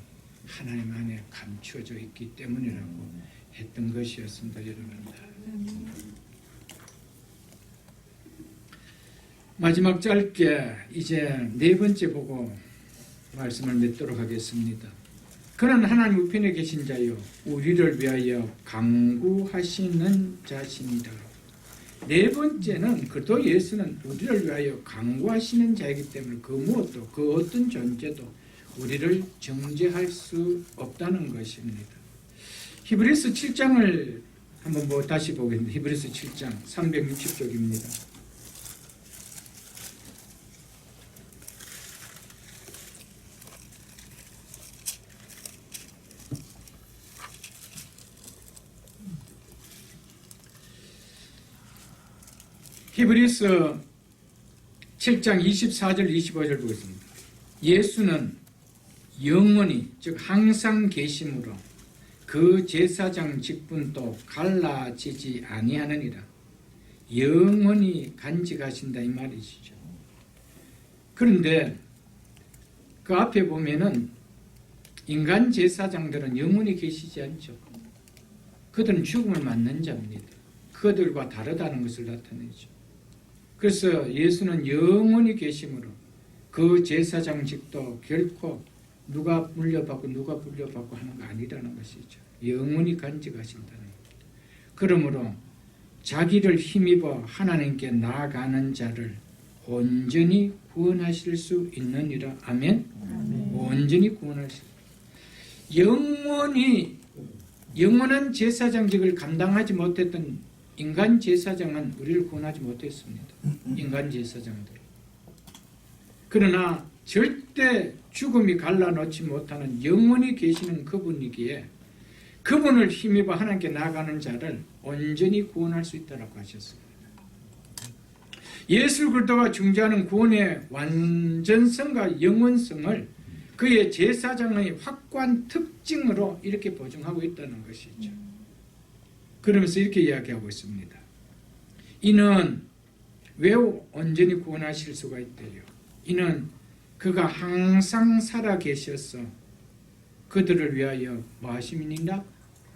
하나님 안에 감추어져 있기 때문이라고 했던 것이었습니다, 여러분. 마지막 짧게 이제 네 번째 보고 말씀을 맺도록 하겠습니다. 그는 하나님 우편에 계신 자요 우리를 위하여 강구하시는 자신이다. 네 번째는 그도 예수는 우리를 위하여 강구하시는 자이기 때문에 그 무엇도 그 어떤 존재도 우리를 정죄할 수 없다는 것입니다. 히브리서 7장을 한번 다시 보겠습니다. 히브리서 7장 360쪽입니다. 히브리서 7장 24절 25절 보겠습니다. 예수는 영원히 즉 항상 계심으로 그 제사장 직분도 갈라지지 아니하느니라. 영원히 간직하신다 이 말이시죠. 그런데 그 앞에 보면은 인간 제사장들은 영원히 계시지 않죠. 그들은 죽음을 맞는 자입니다. 그들과 다르다는 것을 나타내죠. 그래서 예수는 영원히 계심으로 그 제사장직도 결코 누가 물려받고 누가 불려받고 하는 거 아니라는 것이죠. 영원히 간직하신다는 겁니다. 그러므로 자기를 힘입어 하나님께 나아가는 자를 온전히 구원하실 수 있느니라. 아멘. 온전히 구원하실 영원한 제사장직을 감당하지 못했던 인간 제사장은 우리를 구원하지 못했습니다. 인간 제사장들. 그러나 절대 죽음이 갈라놓지 못하는 영원히 계시는 그분이기에 그분을 힘입어 하나님께 나아가는 자를 온전히 구원할 수 있다고 하셨습니다. 예수 그리스도가 중재하는 구원의 완전성과 영원성을 그의 제사장의 확고한 특징으로 이렇게 보증하고 있다는 것이죠. 그러면서 이렇게 이야기하고 있습니다. 이는 왜 온전히 구원하실 수가 있대요. 이는 그가 항상 살아 계셔서 그들을 위하여 뭐 하심이니라?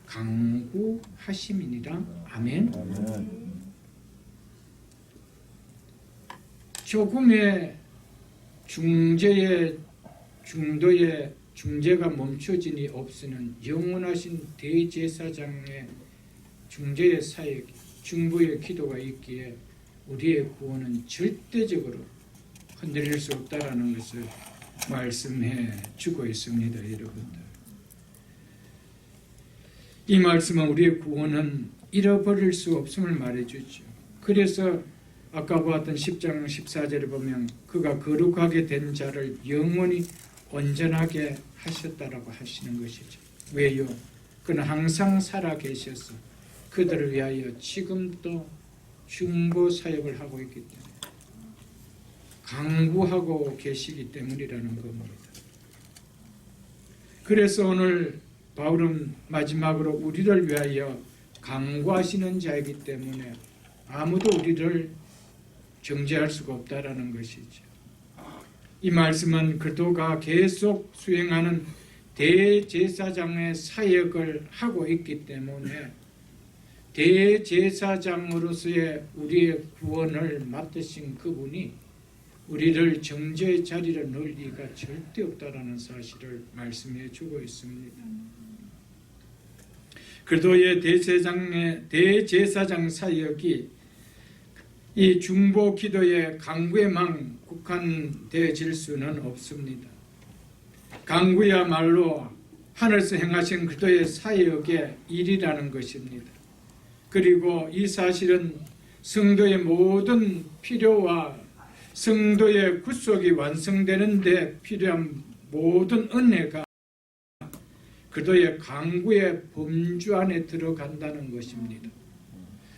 강구하심이니라. 아멘. 조금의 중도의 중재가 멈춰지니 없으는 영원하신 대제사장의 중재의 사역, 중보의 기도가 있기에 우리의 구원은 절대적으로 흔들릴 수 없다라는 것을 말씀해 주고 있습니다, 여러분들. 이 말씀은 우리의 구원은 잃어버릴 수 없음을 말해주죠. 그래서 아까 보았던 10장 14절에 보면 그가 거룩하게 된 자를 영원히 온전하게 하셨다라고 하시는 것이죠. 왜요? 그는 항상 살아 계셔서 그들을 위하여 지금도 중보 사역을 하고 있기 때문에 강구하고 계시기 때문이라는 겁니다. 그래서 오늘 바울은 마지막으로 우리를 위하여 강구하시는 자이기 때문에 아무도 우리를 정죄할 수가 없다라는 것이죠. 이 말씀은 그도가 계속 수행하는 대제사장의 사역을 하고 있기 때문에 대제사장으로서의 우리의 구원을 맡으신 그분이 우리를 정죄의 자리로 넣을 리가 절대 없다라는 사실을 말씀해 주고 있습니다. 그도의 대제사장 사역이 이 중보 기도의 강구에만 국한되어질 수는 없습니다. 강구야말로 하늘에서 행하신 그도의 사역의 일이라는 것입니다. 그리고 이 사실은 성도의 모든 필요와 성도의 구속이 완성되는 데 필요한 모든 은혜가 그도의 강구의 범주 안에 들어간다는 것입니다.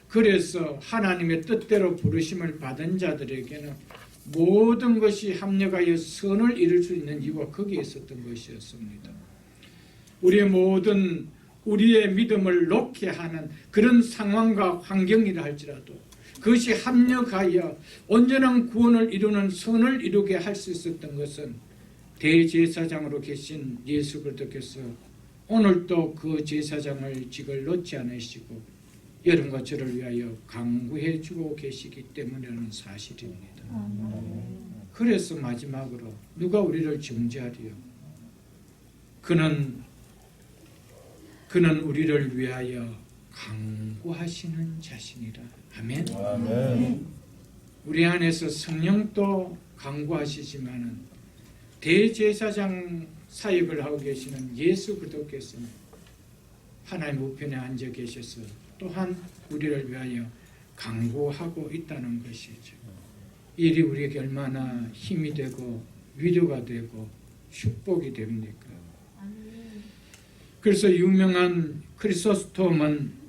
그래서 하나님의 뜻대로 부르심을 받은 자들에게는 모든 것이 합력하여 선을 이룰 수 있는 이유가 거기에 있었던 것이었습니다. 우리의 믿음을 놓게 하는 그런 상황과 환경이라 할지라도 그것이 합력하여 온전한 구원을 이루는 선을 이루게 할 수 있었던 것은 대제사장으로 계신 예수 그리스도께서 오늘도 그 제사장을 직을 놓지 않으시고 여러분과 저를 위하여 강구해 주고 계시기 때문이라는 사실입니다. 그래서 마지막으로 누가 우리를 정죄하리요? 그는 우리를 위하여 강구하시는 자신이라. 아멘. 아멘. 우리 안에서 성령도 강구하시지만은 대제사장 사역을 하고 계시는 예수 그리스도께서는 하나님 우편에 앉아 계셔서 또한 우리를 위하여 강구하고 있다는 것이죠. 일이 우리에게 얼마나 힘이 되고 위로가 되고 축복이 됩니까? 그래서 유명한 크리소스톰은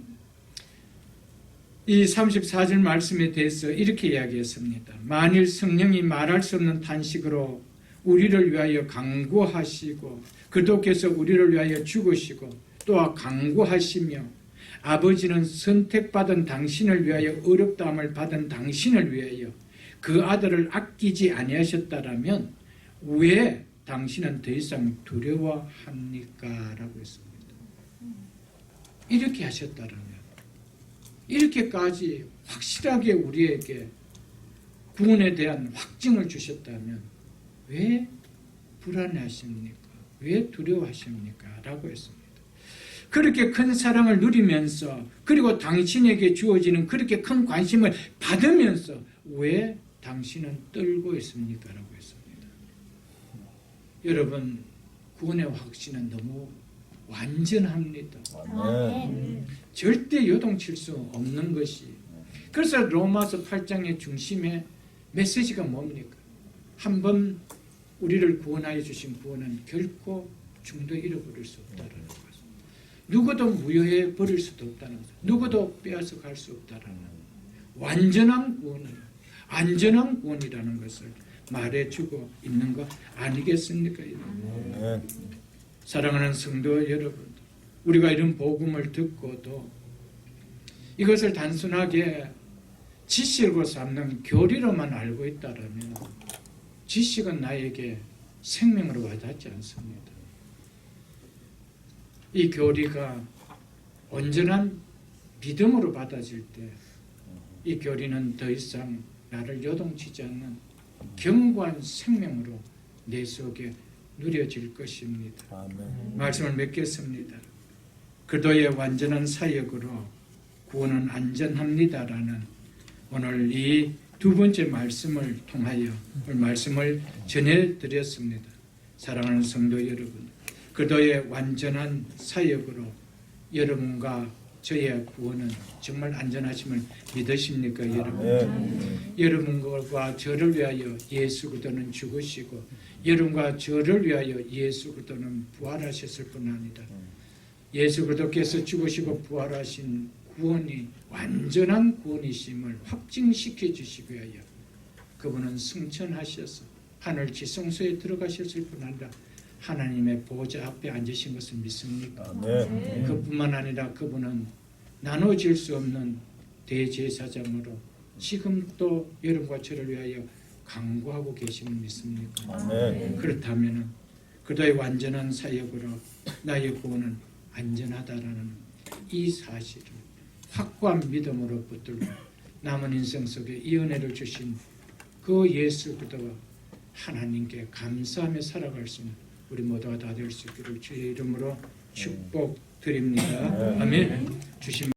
이 34절 말씀에 대해서 이렇게 이야기했습니다. 만일 성령이 말할 수 없는 탄식으로 우리를 위하여 강구하시고 그도께서 우리를 위하여 죽으시고 또한 강구하시며 아버지는 선택받은 당신을 위하여 어렵다함을 받은 당신을 위하여 그 아들을 아끼지 아니하셨다라면 왜 당신은 더 이상 두려워합니까? 라고 했습니다. 이렇게 하셨다라면, 이렇게까지 확실하게 우리에게 구원에 대한 확증을 주셨다면 왜 불안해하십니까? 왜 두려워하십니까? 라고 했습니다. 그렇게 큰 사랑을 누리면서 그리고 당신에게 주어지는 그렇게 큰 관심을 받으면서 왜 당신은 떨고 있습니까? 라고 했습니다. 여러분, 구원의 확신은 너무 완전합니다. 절대 요동칠 수 없는 것이. 그래서 로마서 8장의 중심에 메시지가 뭡니까? 한번 우리를 구원하여 주신 구원은 결코 중도 잃어버릴 수 없다는 것. 누구도 무효해 버릴 수도 없다는 것. 누구도 빼앗아 갈 수 없다는 완전한 구원을, 안전한 구원이라는 것을 말해주고 있는 거 아니겠습니까? 아멘. 사랑하는 성도 여러분, 우리가 이런 복음을 듣고도 이것을 단순하게 지식으로 삼는 교리로만 알고 있다라면 지식은 나에게 생명으로 와닿지 않습니다. 이 교리가 온전한 믿음으로 받아질 때 이 교리는 더 이상 나를 요동치지 않는 견고한 생명으로 내 속에 누려질 것입니다. 아멘. 말씀을 맺겠습니다. 그도의 완전한 사역으로 구원은 안전합니다라는 오늘 이 두 번째 말씀을 통하여 오늘 말씀을 전해드렸습니다. 사랑하는 성도 여러분, 그도의 완전한 사역으로 여러분과 저의 구원은 정말 안전하심을 믿으십니까, 여러분? 아멘. 여러분과 저를 위하여 예수 그리스도는 죽으시고 여러분과 저를 위하여 예수 그리스도는 부활하셨을 뿐 아니라 예수 그리스도께서 죽으시고 부활하신 구원이 완전한 구원이심을 확증시켜 주시기 위하여 그분은 승천하셔서 하늘 지성소에 들어가셨을 뿐 아니라 하나님의 보좌 앞에 앉으신 것을 믿습니까? 아멘. 그뿐만 아니라 그분은 나눠질 수 없는 대제사장으로 지금 또 여러분과 저를 위하여 강구하고 계심을 믿습니까? 아멘. 그렇다면 그도의 완전한 사역으로 나의 구원은 안전하다라는 이 사실을 확고한 믿음으로 붙들고 남은 인생 속에 이 은혜를 주신 그 예수 그리스도와 하나님께 감사하며 살아갈 수 있는 우리 모두가 다 될 수 있기를 주의 이름으로 축복드립니다. 아멘. 주신